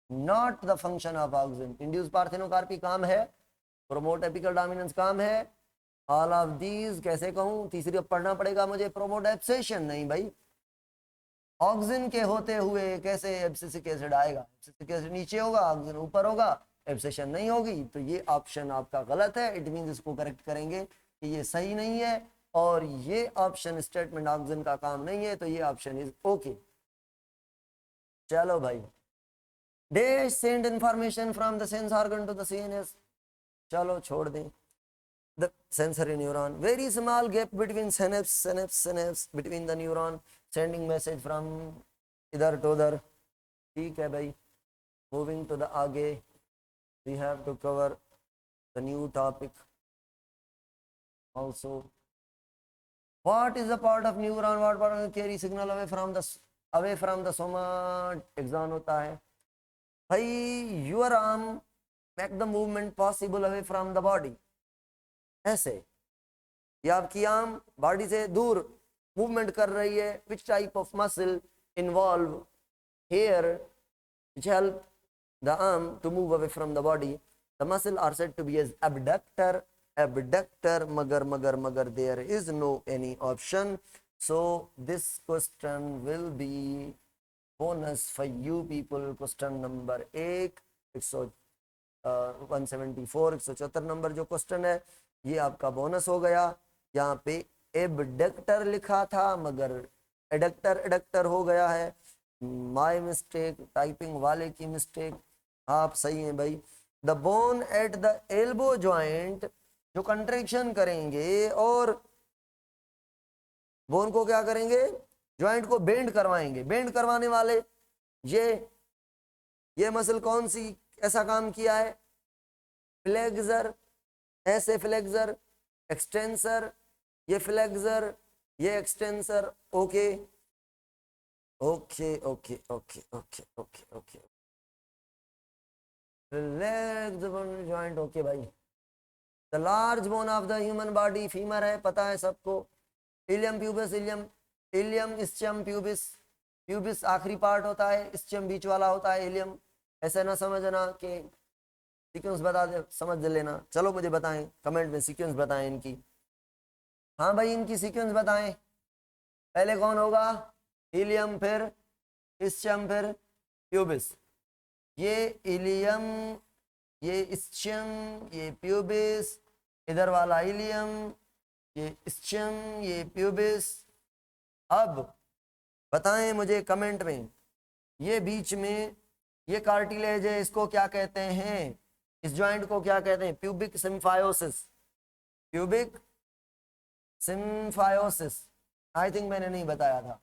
not the function of auxin? Induce parthenocarpy काम है, प्रोमोट एपिकल डोमिनेंस काम है, ऑल ऑफ दीज कैसे कहूं? तीसरी अब पढ़ना पड़ेगा मुझे, प्रोमोट एब्सेशन नहीं भाई, ऑक्सिन के होते हुए कैसे एब्सिसिक एसिड आएगा? एब्सिसिक एसिड नीचे होगा, ऑक्सिन ऊपर होगा, एब्सेशन नहीं होगी, तो ये ऑप्शन आपका गलत है। इट मींस इसको करेक्ट करेंगे कि ये सही नहीं है, और ये ऑप्शन स्टेटमेंट ऑक्सिन का काम नहीं है, तो ये ऑप्शन इज ओके। चलो भाई, they send information from the sense organ to the CNS, चलो छोड़ दें। The sensory neuron, very small gap between synapse between the neuron sending message from इधर to उधर। ठीक है भाई, मूविंग टू द आगे, we have to cover the new topic also. What is the part of neuron, what part of carry signal away from the soma? Exon होता है भाई, your arm make the movement possible away from the body, ऐसे ये आपकी arm body से दूर movement कर रही है। Which type of muscle involve here which help the arm to move away from the body? The muscle are said to be as abductor, मगर there is no any option, so this question will be bonus for you people. Question number 174 number जो क्वेश्चन है ये आपका bonus हो गया। यहाँ पे एबडक्टर लिखा था मगर एडक्टर हो गया है, माय मिस्टेक, टाइपिंग वाले की मिस्टेक। आप सही हैं भाई। The bone at the elbow joint, जो कंट्रेक्शन करेंगे और बोन को क्या करेंगे, जॉइंट को बेंड करवाएंगे। बेंड करवाने वाले ये मसल कौन सी ऐसा काम किया है? फ्लेक्सर, ऐसे फ्लेक्सर, एक्सटेंसर, ये फ्लेक्सर, ये extensor. Okay okay okay okay okay okay okay, flexor joint. Okay भाई, the large bone of the human body femur है, पता है सबको। Ilium pubis, ilium ischium pubis, pubis आखिरी पार्ट होता है, इस्चियम बीच वाला होता है, इलियम। ऐसे ना समझना कि सीक्वेंस बता दे, समझ लेना। चलो मुझे बताएं कमेंट में, सीक्वेंस बताएं इनकी। हाँ भाई, इनकी सीक्वेंस बताएं। पहले कौन होगा? इलियम, फिर इस्चियम, फिर प्यूबिस। ये इलियम, ये इस्चियम, ये प्यूबिस, इधर वाला इलियम, ये इस्चियम, ये प्यूबिस। अब बताएं मुझे कमेंट में, ये बीच में ये कार्टिलेज है, इसको क्या कहते हैं? इस जॉइंट को क्या कहते हैं? Pubic symphysis, pubic symphysis. I think मैंने नहीं बताया था।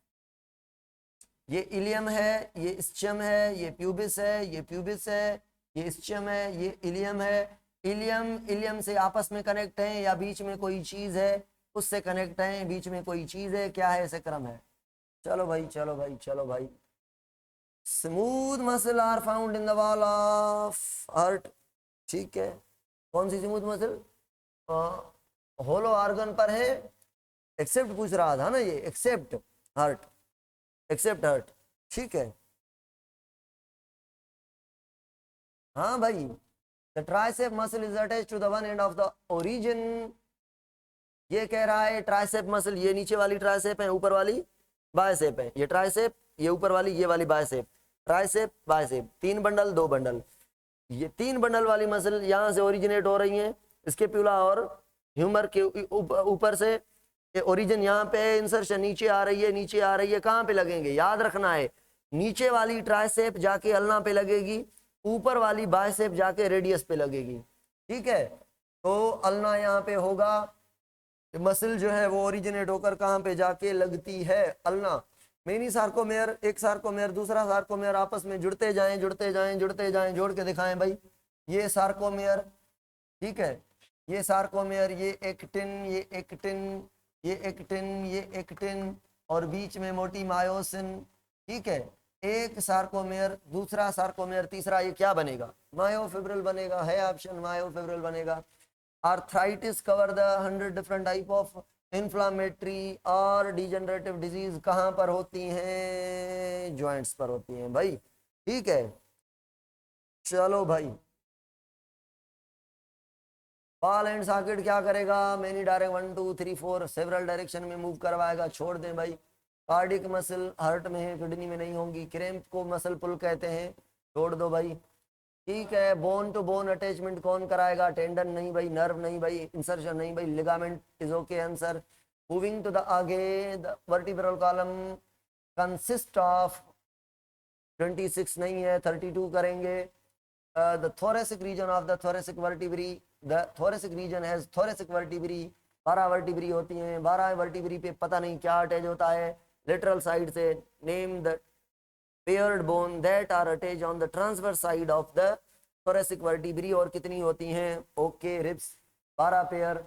ये इलियम है, ये इस्चियम है, ये प्यूबिस है, ये प्यूबिस है, ये इस्चियम है, ये इलियम है। इलियम से आपस में कनेक्ट है या बीच में कोई चीज है उससे कनेक्ट है? बीच में कोई चीज है, क्या है? ऐसे क्रम है। चलो भाई, चलो भाई, चलो भाई। Smooth muscle are found in the wall of heart. ठीक है, कौन सी स्मूथ मसल? होलो ऑर्गन पर है, एक्सेप्ट पूछ रहा था ना ये, एक्सेप्ट हार्ट, एक्सेप्ट हार्ट। ठीक है, हाँ भाई। The tricep muscle is attached to the one end of the origin. ये कह रहा है ट्राइसेप मसल, ये नीचे वाली ट्राइसेप है, ऊपर वाली बाइसेप है। ये ट्राइसेप, ये ऊपर वाली, ये वाली bicep. Tricep bicep, 3 bundle 2 bundle. ये 3 बंडल वाली मसल यहाँ से ओरिजिनेट हो रही है, स्कैपुला और ह्यूमर के ऊपर से। ये ओरिजिन यहाँ पे, इंसर्शन नीचे आ रही है, नीचे आ रही है। कहाँ पे लगेंगे? याद रखना है, नीचे वाली ट्राइसेप जाके अल्ना पे लगेगी, ऊपर वाली बाइसेप जाके रेडियस पे लगेगी। ठीक है, तो अल्ना यहाँ पे होगा, मसल जो है वो ओरिजिनेट होकर कहाँ पे जाके लगती है? अल्ना। मेनी सार्कोमेयर, एक सार्कोमेयर दूसरा सार्कोमेयर आपस में जुड़ते जाएं, जुड़ते जाएं, जुड़ते जाएं। जोड़ के दिखाएं भाई। ये सार्कोमेयर, ठीक है, ये सार्कोमेयर, ये एक्टिन, ये एक्टिन, ये एक्टिन, ये एक्टिन, और बीच में मोटी मायोसिन। ठीक है, एक सार्कोमेयर, दूसरा सार्कोमेयर, तीसरा, ये क्या बनेगा? मायोफिब्रिल बनेगा। है ऑप्शन, मायोफिब्रिल बनेगा। Arthritis cover the 100 different type of inflammatory और डिजेनरेटिव डिजीज कहाँ पर होती हैं? जॉइंट्स पर होती हैं भाई। ठीक है, चलो भाई। बॉल एंड सॉकेट क्या करेगा? मेनी डायरेक्ट 1 2 3 4 सेवरल डायरेक्शन में मूव करवाएगा। छोड़ दें भाई, कार्डिक मसल हार्ट में है, किडनी में नहीं होंगी। क्रैम्प को मसल पुल कहते हैं, छोड़ दो भाई। ठीक है, बोन टू बोन अटैचमेंट कौन कराएगा? टेंडन नहीं भाई, नर्व नहीं भाई, इंसर्शन नहीं भाई, ligament is okay answer. Moving to the आगे, the vertebral column consist of 26 नहीं है, 32 करेंगे। The thoracic region of the thoracic vertebrae, the thoracic region has thoracic vertebrae, 12 vertebrae होती हैं। 12 वर्टिब्री पे पता नहीं क्या अटैच होता है लेटरल साइड से। Name the paired bone that are attach on the transverse side of the thoracic vertebrae, और कितनी होती हैं? Okay ribs 12 pair.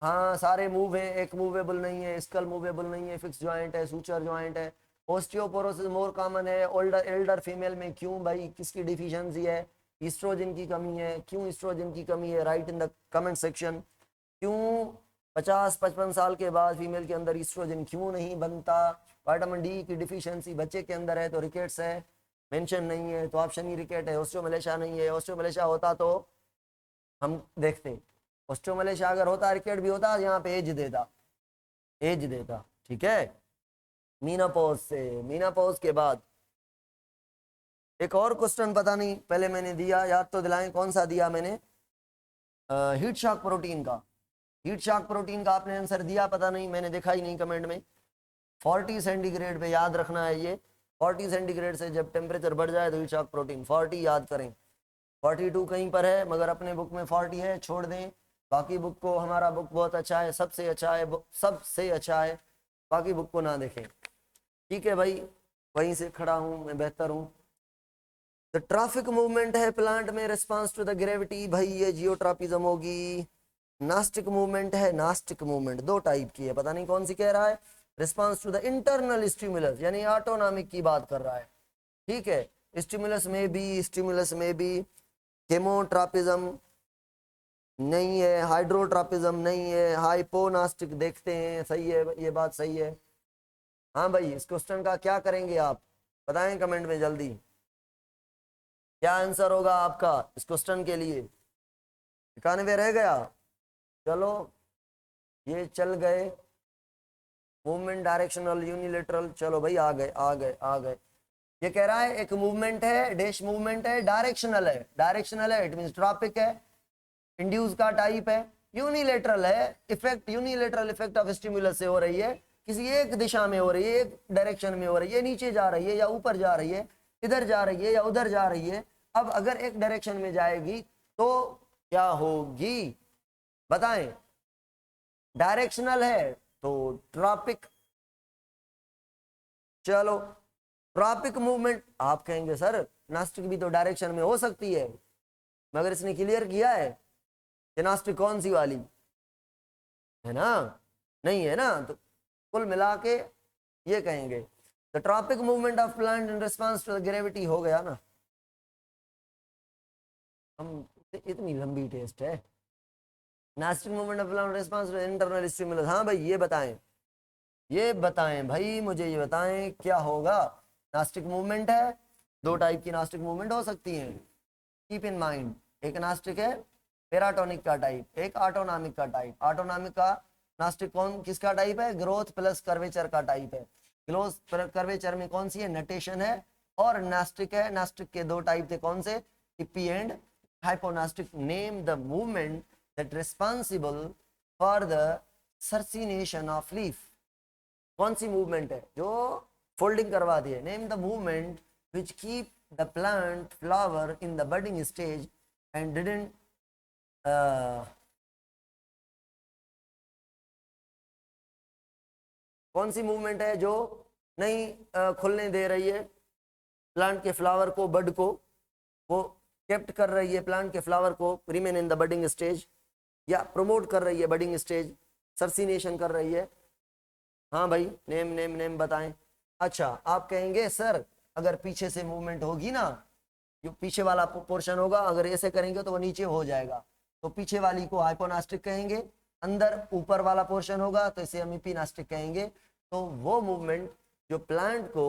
हाँ सारे मूव हैं, एक मूवेबल नहीं है, स्कल मूवेबल नहीं है, फिक्स जॉइंट है, सूचर जॉइंट है। ओस्टियोपोरोसिस मोर कॉमन है ओल्डर एल्डर फीमेल में, क्यों भाई? किसकी डिफिशियंसी है? ईस्ट्रोजन की कमी है। क्यों ईस्ट्रोजन की कमी है? Right in the comment section. क्यों 50-55 साल के बाद फीमेल के अंदर ईस्ट्रोजन क्यों नहीं बनता? विटामिन डी की डिफिशियंसी बच्चे के अंदर है तो रिकेट्स है, मेंशन नहीं है तो ऑप्शन ही रिकेट है। ऑस्टियोमलेशिया नहीं है, ऑस्टियोमलेशिया होता तो हम देखते। ऑस्टियोमलेशिया अगर होता, रिकेट भी होता, यहाँ पे एज देता, एज देता। ठीक है, मीनापोज से, मीनापोज के बाद एक और क्वेश्चन, पता नहीं पहले मैंने दिया, याद तो दिलाएं कौन सा दिया मैंने? हीट शॉक प्रोटीन का। हीट शॉक प्रोटीन का आपने आंसर दिया? पता नहीं, मैंने देखा ही नहीं कमेंट में। 40 सेंटीग्रेड पे याद रखना है ये। 40 सेंटीग्रेड से जब टेम्परेचर बढ़ जाए तो हीट शॉक प्रोटीन 40 याद करें। 42 कहीं पर है, मगर अपने बुक में 40 है, छोड़ दें। बाकी बुक को, हमारा बुक बहुत अच्छा है, सबसे अच्छा है, सबसे अच्छा है, बाकी बुक को ना देखें। ठीक है भाई, वहीं से खड़ा हूँ मैं, बेहतर हूँ। द ट्रैफिक मूवमेंट है प्लांट में रिस्पांस टू द ग्रेविटी, भाई ये जियोट्रॉपिज्म होगी। नास्टिक मूवमेंट है, नास्टिक मूवमेंट 2 टाइप की है, पता नहीं कौन सी कह रहा है। Response to the internal stimulus, यानी ऑटोनॉमिक की बात कर रहा है। ठीक है, स्टिमुलस में भी, स्टिमुलस में भी। केमोट्रॉपिज्म नहीं है, हाइड्रोट्रॉपिज्म नहीं है, हाइपोनास्टिक देखते हैं, सही है, ये बात सही है। हाँ भाई, इस क्वेश्चन का क्या करेंगे आप बताएं कमेंट में जल्दी, क्या आंसर होगा आपका इस क्वेश्चन के लिए? 91 रह गया। चलो ये चल गए। मूवमेंट डायरेक्शनल यूनिलेटरल, चलो भाई आ गए आ गए आ गए। ये कह रहा है एक मूवमेंट है, डैश मूवमेंट है, डायरेक्शनल है, डायरेक्शनल है, इट मींस ट्रॉपिक है, इंड्यूस का टाइप है। यूनिलेटरल है, effect unilateral effect of stimulus से हो रही है, किसी एक दिशा में हो रही है, एक डायरेक्शन में हो रही है, नीचे जा रही है या ऊपर जा रही है, इधर जा रही है या उधर जा रही है। अब अगर एक डायरेक्शन में जाएगी तो क्या होगी बताएं? डायरेक्शनल है तो ट्रॉपिक। चलो ट्रॉपिक मूवमेंट, आप कहेंगे सर नास्टिक भी तो डायरेक्शन में हो सकती है, मगर इसने क्लियर किया है कि नास्टिक कौन सी वाली है ना, नहीं है ना। तो कुल मिला के ये कहेंगे the tropic movement of plant in response to the gravity, हो गया ना। हम इतनी लंबी टेस्ट है। Nastic movement of plant response to internal stimulus, हाँ भाई ये बताएं, ये बताएं भाई मुझे, ये बताएं क्या होगा? नास्टिक मूवमेंट है, 2 टाइप की नास्टिक मूवमेंट हो सकती हैं, कीप इन माइंड। एक नास्टिक है पेराटोनिक का टाइप, एक ऑटोनॉमिक का टाइप। ऑटोनॉमिक का नास्टिक कौन किसका टाइप है? ग्रोथ प्लस कर्वेचर का टाइप है। ग्रोथ कर्वेचर में कौन सी है? नटेशन है। और नास्टिक है, नास्टिक के 2 टाइप थे, कौन से? हिप्पी and hyponastic. Name the movement that responsible for the circination of leaf. कौन सी मूवमेंट है जो फोल्डिंग करवा दी है? Name the movement which keep the plant flower in the budding stage and didn't कौन सी मूवमेंट है जो नहीं खुलने दे रही है प्लांट के फ्लावर को, बड को, वो केप्ट कर रही है प्लांट के फ्लावर को remain in the budding stage, या प्रमोट कर रही है बडिंग स्टेज, सर्सिनेशन कर रही है। हाँ भाई नेम नेम नेम बताएं। अच्छा आप कहेंगे सर अगर पीछे से मूवमेंट होगी ना, जो पीछे वाला पोर्शन होगा, अगर ऐसे करेंगे तो वो नीचे हो जाएगा, तो पीछे वाली को हाइपोनास्टिक कहेंगे। अंदर ऊपर वाला पोर्शन होगा तो इसे हम इपीनास्टिक कहेंगे। तो वो मूवमेंट जो प्लांट को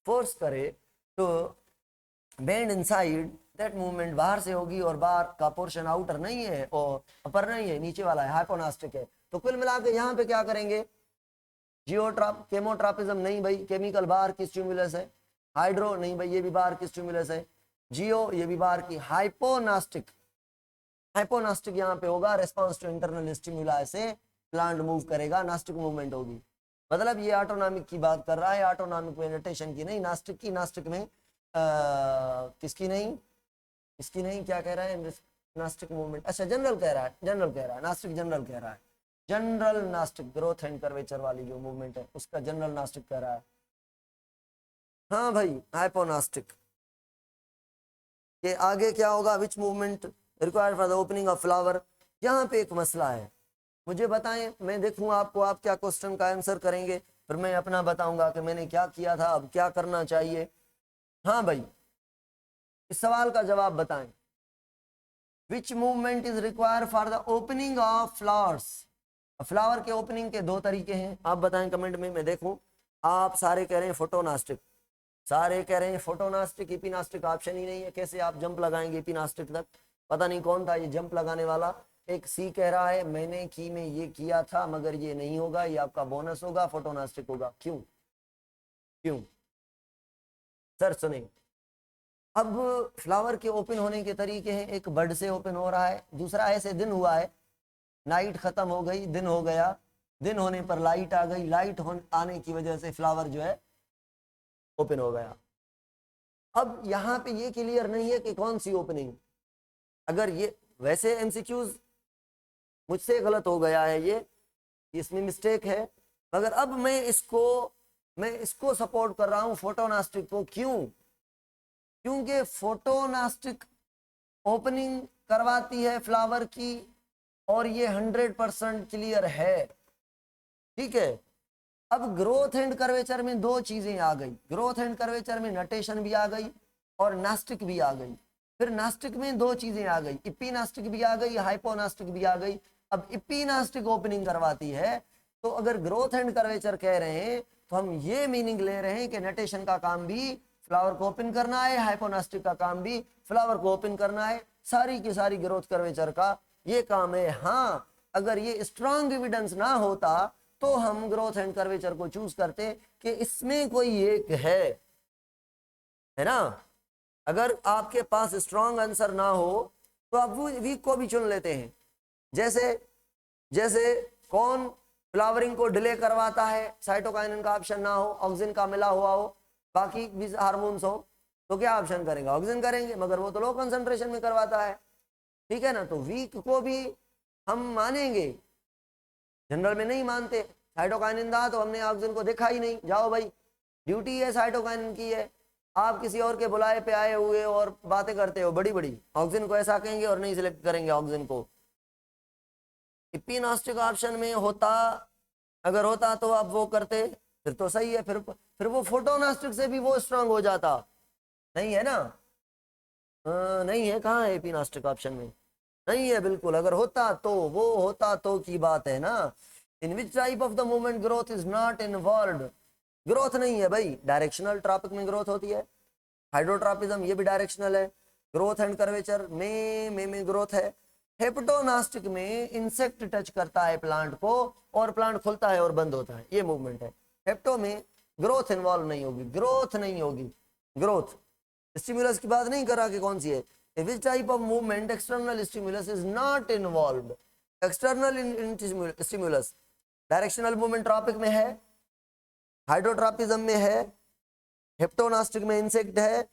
फोर्स करे तो बेंड इनसाइड, दैट मूवमेंट बाहर से होगी, और बाहर का पोर्शन आउटर नहीं है और अपर नहीं है, नीचे वाला है, हाइपोनास्टिक है। तो कुल मिला के यहाँ पे क्या करेंगे? केमोट्रापिज्म नहीं भाई, केमिकल बाहर की स्टिमुलस है। हाइड्रो नहीं भाई, ये भी बाहर की स्टिमुलस है। जियो ये भी बाहर की। हाइपोनास्टिक, हाइपोनास्टिक यहाँ पे होगा, रेस्पॉन्स टू इंटरनल स्टिमुला से प्लांट मूव करेगा, नास्टिक मूवमेंट होगी। मतलब ये ऑटोनॉमिक की बात कर रहा है, ऑटोनॉमिक में नोटेशन की नहीं, नास्टिक की। नास्टिक में किसकी नहीं, इसकी नहीं, क्या कह रहा है नास्टिक मूवमेंट, अच्छा जनरल कह रहा है, जनरल कह रहा है, नास्टिक जनरल कह रहा है। General nastic, growth and curvature वाली जो मूवमेंट है उसका जनरल नास्टिक कह रहा है। हाँ भाई, हाइपोनास्टिक के आगे क्या होगा, विच movement required for the opening of flower. यहाँ पे एक मसला है, मुझे बताएं, मैं देखूंगा आपको, आप क्या क्वेश्चन का आंसर करेंगे, फिर मैं अपना बताऊंगा कि मैंने क्या किया था, अब क्या करना चाहिए। हाँ भाई, इस सवाल का जवाब बताएं। विच movement is required for the opening of flowers. Flower के ओपनिंग के दो तरीके हैं, आप बताएं कमेंट में, मैं देखूं। आप सारे कह रहे हैं फोटोनास्टिक, सारे कह रहे हैं फोटोनास्टिक, इपिनास्टिक ऑप्शन ही नहीं है। कैसे आप जंप लगाएंगे इपिनास्टिक तक, पता नहीं कौन था ये जंप लगाने वाला। एक सी कह रहा है मैंने की में ये किया था मगर ये नहीं होगा, ये आपका बोनस होगा, फोटोनास्टिक होगा। क्यों क्यों सर सुने। अब फ्लावर के ओपन होने के तरीके हैं, एक बर्ड से ओपन हो रहा है, दूसरा ऐसे दिन हुआ है, नाइट खत्म हो गई, दिन हो गया, दिन होने पर लाइट आ गई, लाइट आने की वजह से फ्लावर जो है ओपन हो गया। अब यहाँ पे ये क्लियर नहीं है कि कौन सी ओपनिंग। अगर ये वैसे एमसीक्यूज मुझसे गलत हो गया है, ये इसमें मिस्टेक है, मगर अब मैं इसको सपोर्ट कर रहा हूं फोटोनास्टिक को। क्यों? क्योंकि फोटोनास्टिक ओपनिंग करवाती है फ्लावर की और ये 100% क्लियर है, ठीक है। अब ग्रोथ एंड कर्वेचर में दो चीजें आ गई, ग्रोथ एंड कर्वेचर में नटेशन भी आ गई और नास्टिक भी आ गई। फिर नास्टिक में दो चीजें आ गई, इपिनास्टिक भी आ गई, हाइपोनास्टिक भी आ गई। अब इपिनास्टिक ओपनिंग करवाती है, तो अगर ग्रोथ एंड कर्वेचर कह रहे हैं तो हम ये मीनिंग ले रहे हैं कि नटेशन का काम भी फ्लावर को ओपन करना है, हाइपोनास्टिक का काम भी फ्लावर को ओपन करना है, सारी की सारी ग्रोथ कर्वेचर का ये काम है। हाँ, अगर ये स्ट्रॉन्ग एविडेंस ना होता तो हम ग्रोथ एंड कर्वेचर को चूज करते कि इसमें कोई एक है ना। अगर आपके पास स्ट्रॉन्ग आंसर ना हो तो आप वीक को भी चुन लेते हैं। जैसे कौन फ्लावरिंग को डिले करवाता है, साइटोकाइनिन का ऑप्शन ना हो, ऑक्सिन का मिला हुआ हो, बाकी भी हार्मोन्स हो, तो क्या ऑप्शन करेंगे, ऑक्सिन करेंगे, मगर वो तो लो कंसंट्रेशन में करवाता है, ठीक है ना। तो वीक को भी हम मानेंगे, जनरल में नहीं मानते। साइटोकाइनिन था तो हमने ऑक्सिन को देखा ही नहीं, जाओ भाई, ड्यूटी है साइटोकाइनिन की है। आप किसी और के बुलाए पे आए हुए और बातें करते हो बड़ी बड़ी, ऑक्सिन को ऐसा कहेंगे और नहीं सिलेक्ट करेंगे ऑक्सिन को। इपिनास्टिक ऑप्शन में होता, अगर होता तो आप वो करते, फिर तो सही है, फिर वो फोटोनास्टिक से भी वो स्ट्रांग हो जाता, नहीं है ना। नहीं है, कहाँ है इपिनास्टिक ऑप्शन में, नहीं है बिल्कुल। अगर होता तो, वो होता तो की बात है ना। In which type of the movement growth is not involve, growth नहीं है भाई, डायरेक्शनल ट्रॉपिक में ग्रोथ होती है, हाइड्रोट्रॉपिज्म ये भी डायरेक्शनल है। ग्रोथ एंड कर्वेचर में ग्रोथ है। हेप्टोनास्टिक में इंसेक्ट टच करता है प्लांट को और प्लांट खुलता है और बंद होता है, ये मूवमेंट है। हेप्टो में ग्रोथ इन्वॉल्व नहीं होगी, ग्रोथ नहीं होगी, ग्रोथ स्टिमुलस की बात नहीं कर रहा कि कौन सी है। Which type of movement external stimulus is not involve, external stimulus directional movement tropic में है, हाइड्रोट्रॉपिज्म में है, हेप्टोनास्टिक में इंसेक्ट है,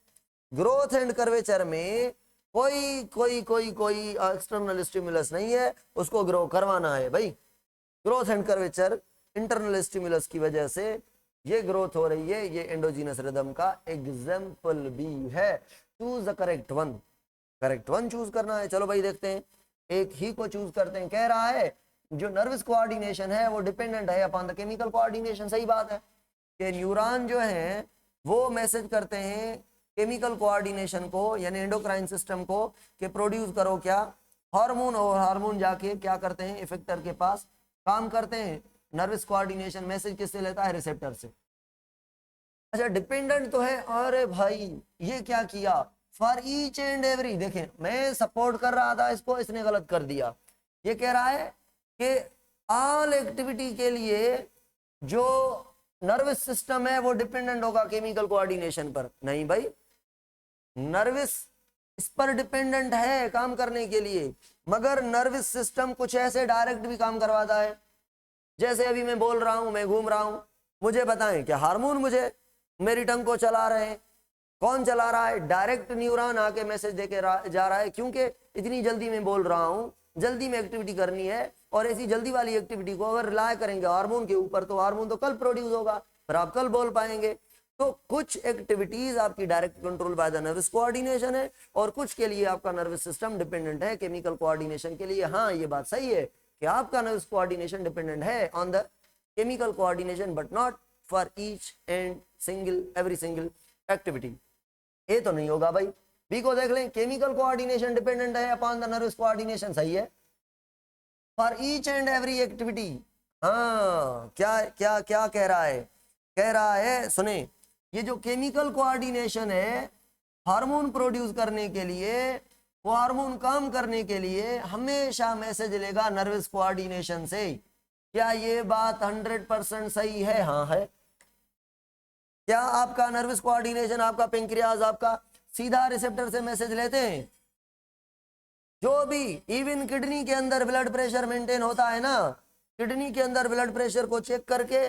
ग्रोथ एंड कर्वेचर में कोई कोई कोई कोई एक्सटर्नल स्टिमुलस नहीं है, उसको ग्रो करवाना है भाई। Growth and curvature internal stimulus की वजह से ये ग्रोथ हो रही है, ये एंडोजीनस रिदम का एग्जाम्पल भी है। Choose the correct one, correct one choose करना है। चलो भाई देखते हैं, एक ही को चूज करते हैं। कह रहा है जो नर्वस कोऑर्डिनेशन है वो डिपेंडेंट है अपॉन द केमिकल कोऑर्डिनेशन, सही बात है कि न्यूरॉन जो है वो मैसेज करते हैं केमिकल कोऑर्डिनेशन को, यानी एंडोक्राइन सिस्टम को, कि प्रोड्यूस करो क्या हार्मोन, और हार्मोन जाके क्या करते हैं इफेक्टर के पास काम करते हैं। नर्वस कोऑर्डिनेशन मैसेज किससे लेता है, रिसेप्टर से। अच्छा डिपेंडेंट तो है, अरे भाई ये क्या किया, फॉर ईच एंड एवरी, देखें मैं सपोर्ट कर रहा था इसको, इसने गलत कर दिया। ये कह रहा है कि ऑल एक्टिविटी के लिए जो नर्वस सिस्टम है वो डिपेंडेंट होगा केमिकल कोऑर्डिनेशन पर? नहीं भाई, नर्वस इस पर डिपेंडेंट है काम करने के लिए, मगर नर्वस सिस्टम कुछ ऐसे डायरेक्ट भी काम करवाता है। जैसे अभी मैं बोल रहा हूं, मैं घूम रहा हूं, मुझे बताएं कि हार्मोन मुझे मेरी टंग को चला रहे हैं? कौन चला रहा है? डायरेक्ट न्यूरॉन आके मैसेज देके जा रहा है, क्योंकि इतनी जल्दी मैं बोल रहा हूं, जल्दी में एक्टिविटी करनी है, और ऐसी जल्दी वाली एक्टिविटी को अगर रिलाय करेंगे हार्मोन के ऊपर तो हार्मोन तो कल प्रोड्यूस होगा, फिर आप कल बोल पाएंगे। तो कुछ एक्टिविटीज आपकी direct control by the nervous coordination है, और कुछ के लिए आपका नर्वस सिस्टम डिपेंडेंट है केमिकल कोऑर्डिनेशन के लिए। हाँ, ये बात सही है कि आपका नर्वस कोऑर्डिनेशन डिपेंडेंट है on the chemical coordination, but not for each and single every single activity. ये तो नहीं होगा भाई। बी को देख लें, केमिकल कोऑर्डिनेशन डिपेंडेंट है अपॉन द नर्वस कोऑर्डिनेशन, सही है, for each and every activity. हाँ, क्या क्या क्या कह रहा है? कह रहा है, सुने, ये जो केमिकल कोऑर्डिनेशन है हार्मोन प्रोड्यूस करने के लिए, वो हार्मोन काम करने के लिए हमेशा मैसेज लेगा नर्वस कोऑर्डिनेशन से। क्या ये बात 100% सही है? हाँ है। क्या आपका नर्वस कोऑर्डिनेशन, आपका पेंक्रियाज आपका सीधा रिसेप्टर से मैसेज लेते हैं? जो भी इवन किडनी के अंदर ब्लड प्रेशर मेंटेन होता है ना, किडनी के अंदर ब्लड प्रेशर को चेक करके,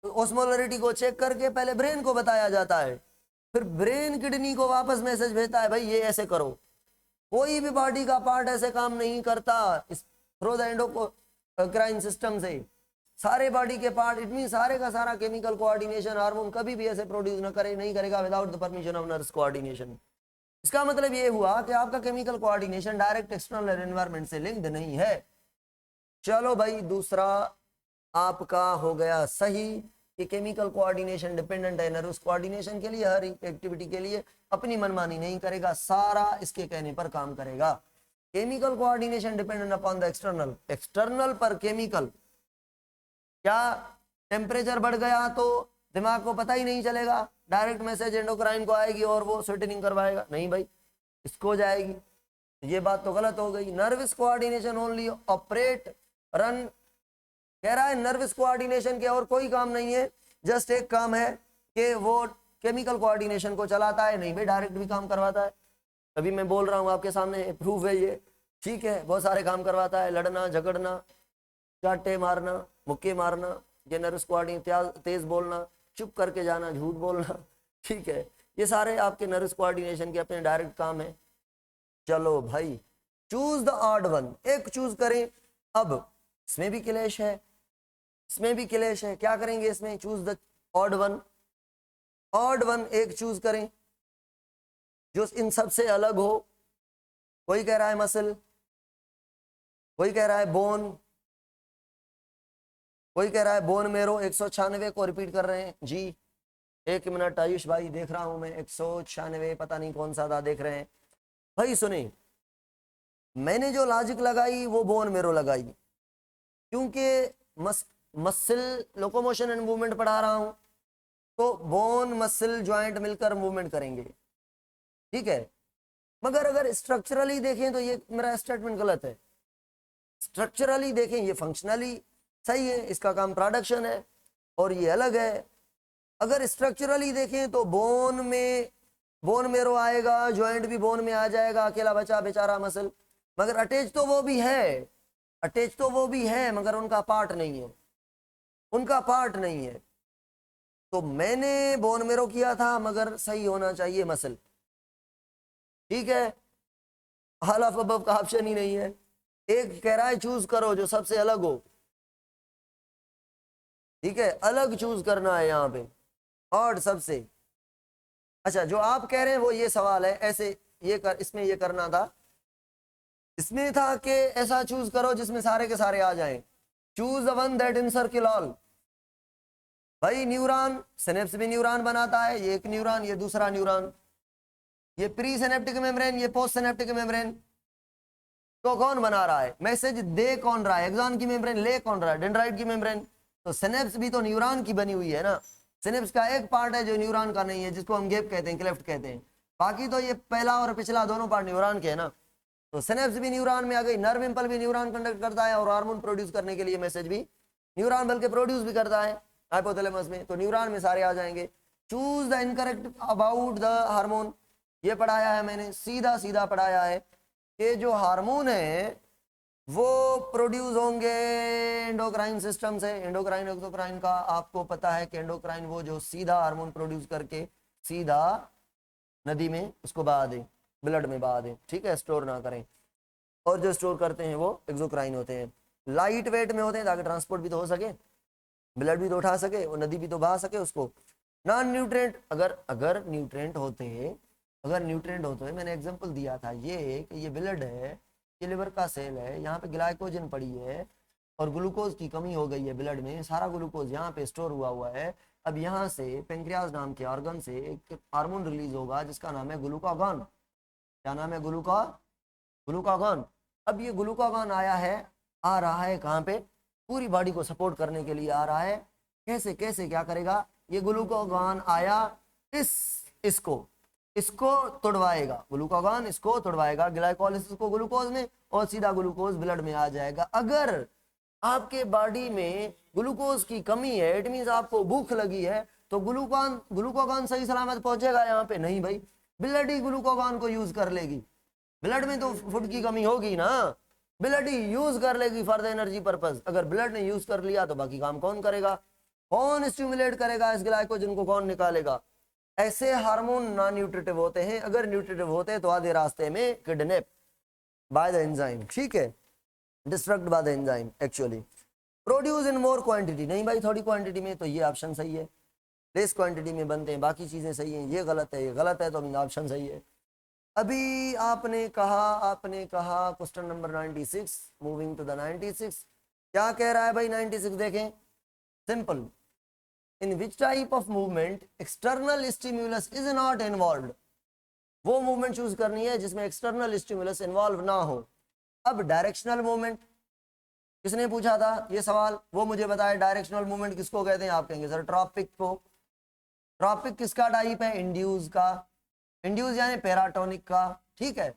ऑस्मोलरिटी को चेक करके पहले ब्रेन को बताया जाता है, फिर ब्रेन किडनी को वापस मैसेज भेजता है, भाई ये ऐसे करो। कोई भी बॉडी का पार्ट ऐसे काम नहीं करता थ्रू द एंडोक्राइन सिस्टम से। सारे बॉडी के पार्ट, इट मीन सारे का सारा केमिकल कोऑर्डिनेशन हार्मोन कभी भी ऐसे प्रोड्यूस नहीं करेगा without the permission of nervous coordination. इसका मतलब ये हुआ कि आपका chemical coordination direct external environment से लिंक्ड नहीं है। चलो भाई, दूसरा आपका हो गया सही कि केमिकल कोऑर्डिनेशन डिपेंडेंट है नर्वस कोऑर्डिनेशन के लिए। हर एक्टिविटी के लिए अपनी मनमानी नहीं करेगा, सारा इसके कहने पर काम करेगा। Chemical coordination dependent upon the external, external पर केमिकल। क्या टेम्परेचर बढ़ गया तो दिमाग को पता ही नहीं चलेगा, डायरेक्ट मैसेज एंडोक्राइन को आएगी और वो स्वेटनिंग करवाएगा? नहीं भाई, इसको जाएगी। ये बात तो गलत हो गई। Nervous coordination only operate run, कह रहा है नर्वस कोऑर्डिनेशन के और कोई काम नहीं है, जस्ट एक काम है कि वो केमिकल कोऑर्डिनेशन को चलाता है। नहीं भाई, डायरेक्ट भी काम करवाता है। अभी मैं बोल रहा हूँ आपके सामने, प्रूफ है ये, ठीक है, बहुत सारे काम करवाता है, लड़ना झगड़ना, चाटे मारना, मुक्के मारना, ये नर्वस कोऑर्डिनेशन, तेज बोलना, चुप करके जाना, झूठ बोलना, ठीक है, ये सारे आपके नर्वस कोऑर्डिनेशन के अपने डायरेक्ट काम है। चलो भाई, चूज द ऑड वन, एक चूज करें। अब इसमें भी क्लेश है, इसमें भी क्लेश है, क्या करेंगे इसमें? Choose the odd one, odd one एक चूज करें जो इन सबसे अलग हो। कोई कह रहा है मसल, कोई कह रहा है बोन, कोई कह रहा है बोन मेरो। 196 को रिपीट कर रहे हैं जी। एक मिनट आयुष भाई, देख रहा हूं मैं 196, पता नहीं कौन सा था, देख रहे हैं भाई। सुने, मैंने जो लॉजिक लगाई वो बोन मेरो लगाई, क्योंकि मसल लोकोमोशन एंड मूवमेंट पढ़ा रहा हूं, तो बोन मसल ज्वाइंट मिलकर मूवमेंट करेंगे, ठीक है। मगर अगर स्ट्रक्चरली देखें तो ये मेरा स्टेटमेंट गलत है। स्ट्रक्चरली देखें ये फंक्शनली सही है, इसका काम प्रोडक्शन है और ये अलग है। अगर स्ट्रक्चरली देखें तो बोन में बोन मेरो आएगा, ज्वाइंट भी बोन में आ जाएगा, अकेला बचा बेचारा मसल। मगर अटैच तो वो भी है, अटैच तो वो भी है, मगर उनका पार्ट नहीं है, उनका पार्ट नहीं है। तो मैंने बोन मेरो किया था, मगर सही होना चाहिए मसल, ठीक है। ऑल ऑफ अबव का ऑप्शन ही नहीं है। एक कह रहा है चूज करो जो सबसे अलग हो, ठीक है, अलग चूज करना है यहाँ पे, और सबसे अच्छा जो आप कह रहे हैं वो ये सवाल है, ऐसे ये कर, इसमें ये करना था, इसमें था कि ऐसा चूज करो जिसमें सारे के सारे आ जाएं। Choose the one that encircle all. भाई न्यूरॉन, सिनेप्स भी न्यूरॉन बनाता है, ये एक न्यूरॉन, ये दूसरा न्यूरॉन, ये प्री सिनेप्टिक मेम्ब्रेन, ये पोस्ट सिनेप्टिक मेम्ब्रेन। तो कौन बना रहा है मैसेज? दे कौन रहा है? एक्सॉन की मेम्ब्रेन। ले कौन रहा है? डेंड्राइट की मेम्ब्रेन। तो सिनेप्स भी तो न्यूरॉन की बनी हुई है ना। सिनेप्स का एक पार्ट है जो न्यूरॉन का नहीं है, जिसको हम गेप कहते हैं, क्लेफ्ट कहते हैं। बाकी तो ये पहला और पिछला दोनों पार्ट न्यूरॉन के है ना। तो सिनेप्स भी न्यूरॉन में आ गई, नर्व इम्पल्स भी न्यूरॉन कंडक्ट करता है और हार्मोन प्रोड्यूस करने के लिए मैसेज भी न्यूरॉन बल्कि प्रोड्यूस भी करता है हाइपोथैलेमस में, तो न्यूरॉन में सारे आ जाएंगे। Choose the incorrect about the hormone, ये पढ़ाया है मैंने, सीधा सीधा पढ़ाया है कि जो हार्मोन है वो प्रोड्यूस होंगे एंडोक्राइन सिस्टम से। एंडोक्राइन एक्सोक्राइन का आपको पता है कि एंडोक्राइन वो जो सीधा हार्मोन प्रोड्यूस करके सीधा नदी में उसको बहा दे, ब्लड में बहा दे, ठीक है, स्टोर ना करें। और जो स्टोर करते हैं वो एक्सोक्राइन होते हैं, लाइट वेट में होते हैं ताकि ट्रांसपोर्ट भी तो हो सके, ब्लड भी तो उठा सके और नदी भी तो बहा सके उसको। नॉन न्यूट्रिएंट, अगर न्यूट्रिएंट होते, मैंने एग्जांपल दिया था ये कि ये ब्लड है, ये लिवर का सेल है, यहाँ पे ग्लाइकोजन पड़ी है और ग्लूकोज की कमी हो गई है ब्लड में, सारा ग्लूकोज यहाँ पे स्टोर हुआ है। अब यहाँ से पेंक्रियाज नाम के ऑर्गन से एक हार्मोन रिलीज होगा जिसका नाम है ग्लूकागॉन। क्या नाम है? ग्लूकागॉन। अब ये ग्लूकागॉन आ रहा है कहाँ पे? पूरी बॉडी को सपोर्ट करने के लिए आ रहा है। कैसे क्या करेगा? ये ग्लूकागॉन आया, इसको तोड़वाएगा, ग्लूकागॉन इसको तोड़वाएगा ग्लाइकोलाइसिस को ग्लूकोज में, और सीधा ग्लूकोज ब्लड में आ जाएगा। अगर आपके बॉडी में ग्लूकोज की कमी है, इट मींस आपको भूख लगी है, तो ग्लूकागॉन सही सलामत पहुंचेगा यहाँ पे? नहीं भाई, ब्लड ही ग्लूकागॉन को यूज कर लेगी। ब्लड में तो फूड की कमी होगी ना, ब्लड ही यूज कर लेगी फॉर द एनर्जी पर्पस। अगर ब्लड ने यूज कर लिया तो बाकी काम कौन करेगा? कौन स्टिमुलेट करेगा इस ग्लाइकोजन को? कौन निकालेगा? ऐसे हार्मोन नॉन न्यूट्रिटिव होते हैं। अगर न्यूट्रिटिव होते तो आधे रास्ते में किडनैप बाय द एंजाइम, ठीक है, destruct by the enzyme actually. Produce in more quantity, नहीं भाई थोड़ी क्वांटिटी में, तो ये ऑप्शन सही है। लेस क्वांटिटी में बनते हैं, बाकी चीजें सही हैं, ये गलत है, ये गलत है, तो ऑप्शन सही है। अभी आपने कहा question number 96, moving to the 96, क्या कह रहा है भाई 96? देखें, simple, in which type of movement external stimulus is not involve. वो मूवमेंट चूज करनी है जिसमें एक्सटर्नल स्टिम्युलस इन्वॉल्व ना हो। अब डायरेक्शनल मूवमेंट, किसने पूछा था ये सवाल? वो मुझे बताए डायरेक्शनल मूवमेंट किसको कहते हैं? आप कहेंगे सर ट्रॉपिक को। ट्रॉपिक किसका टाइप है? इंड्यूस का, इंड्यूस यानी पैराटोनिक का, ठीक है।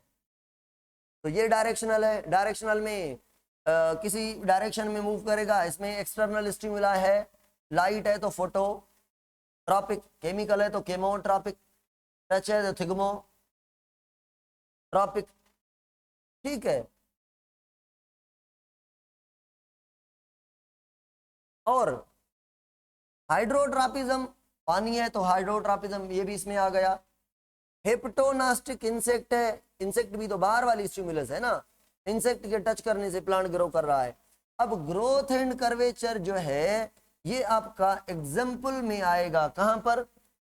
तो ये डायरेक्शनल है, डायरेक्शनल में किसी डायरेक्शन में मूव करेगा, इसमें एक्सटर्नल स्टिमुला है, लाइट है तो फोटो ट्रॉपिक, केमिकल है तो केमोट्रॉपिक, टच है तो थिग्मो ट्रॉपिक, ठीक है। और हाइड्रोट्रॉपिज्म, पानी है तो हाइड्रोट्रॉपिज्म, ये भी इसमें आ गया। हेप्टोनास्टिक इंसेक्ट है, इंसेक्ट भी तो बाहर वाली स्टिमुलस है ना, इंसेक्ट के टच करने से प्लांट ग्रो कर रहा है। अब ग्रोथ एंड कर्वेचर जो है ये आपका एग्जाम्पल में आएगा, कहां पर?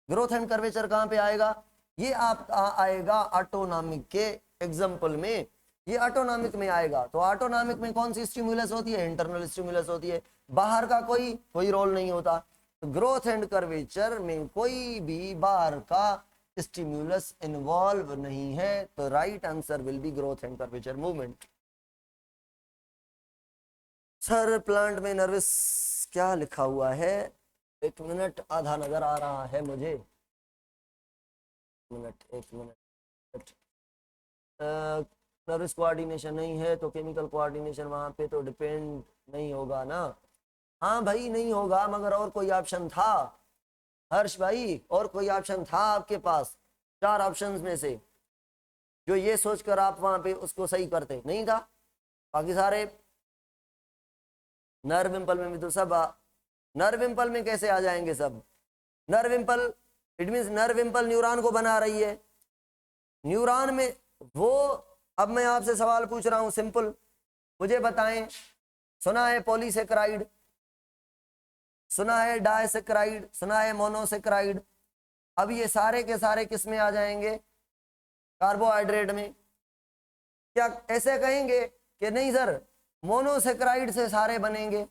ग्रोथ एंड कर्वेचर कहां पे आएगा? ये आपका आएगा ऑटोनॉमिक के एग्जाम्पल में, ये ऑटोनॉमिक में आएगा। तो ऑटोनॉमिक में कौन सी स्टिमुलस होती है? इंटरनल स्टिमुलस होती है, बाहर का कोई रोल नहीं होता। तो ग्रोथ एंड कर्वेचर में कोई भी बाहर का स्टिमुलस इन्वॉल्व नहीं है, तो right answer will be growth and curvature movement. Sir plant में नर्वस क्या लिखा हुआ है? एक मिनट, आधा नजर आ रहा है मुझे, एक मिनट। नर्वस कोऑर्डिनेशन नहीं है तो केमिकल कोऑर्डिनेशन वहां पे तो डिपेंड नहीं होगा ना। हाँ भाई नहीं होगा, मगर और कोई ऑप्शन था हर्ष भाई, और कोई ऑप्शन था आपके पास 4 ऑप्शंस में से, जो ये सोचकर आप वहां पे उसको सही करते? नहीं था। बाकी सारे नर्व इम्पल में भी तो सब नर्व इम्पल में कैसे आ जाएंगे सब? Nerve Imphal it means nerve Imphal neuron को बना रही है, न्यूरॉन में वो। अब मैं आपसे सवाल पूछ रहा हूं सिंपल, मुझे बताएं, सुना है पॉलीसेक्राइड, सुना है डाइसेक्राइड, सुना है मोनोसेक्राइड। अब ये सारे के सारे किस में आ जाएंगे? कार्बोहाइड्रेट में। क्या ऐसे कहेंगे कि नहीं सर मोनोसेक्राइड से सारे बनेंगे?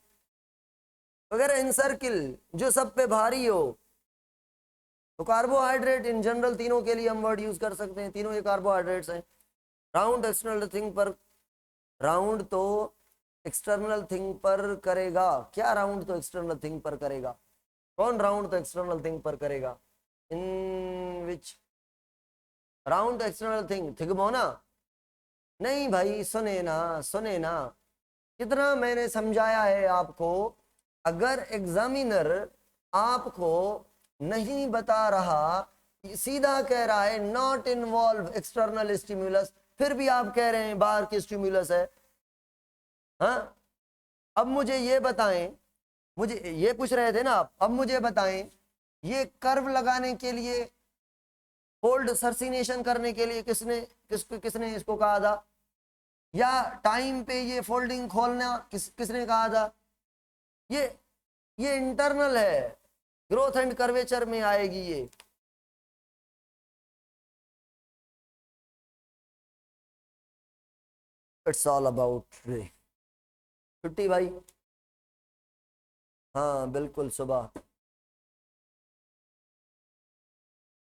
अगर इन सर्किल जो सब पे भारी हो तो कार्बोहाइड्रेट इन जनरल तीनों के लिए हम वर्ड यूज कर सकते हैं, तीनों ये कार्बोहाइड्रेट्स हैं। राउंड एक्सटर्नल थिंग पर, राउंड तो एक्सटर्नल थिंग पर करेगा क्या? राउंड तो एक्सटर्नल थिंग पर करेगा। कौन राउंड तो एक्सटर्नल थिंग पर करेगा? इन विच राउंड तो एक्सटर्नल थिंग? थिग्मोना? नहीं भाई, सुने ना, कितना मैंने समझाया है आपको अगर एग्जामिनर आपको नहीं बता रहा, सीधा कह रहा है नॉट इन्वॉल्व एक्सटर्नल स्टिम्युलस, फिर भी आप कह रहे हैं बाहर की स्टिम्युलस है। हाँ, अब मुझे ये बताएं, मुझे ये पूछ रहे थे ना आप, अब मुझे बताएं ये कर्व लगाने के लिए, फोल्ड सर्सिनेशन करने के लिए किसने इसको कहा था, या टाइम पे ये फोल्डिंग खोलना किसने कहा था? ये इंटरनल है, ग्रोथ एंड कर्वेचर में आएगी ये। इट्स ऑल अबाउट छुट्टी भाई। हाँ बिल्कुल, सुबह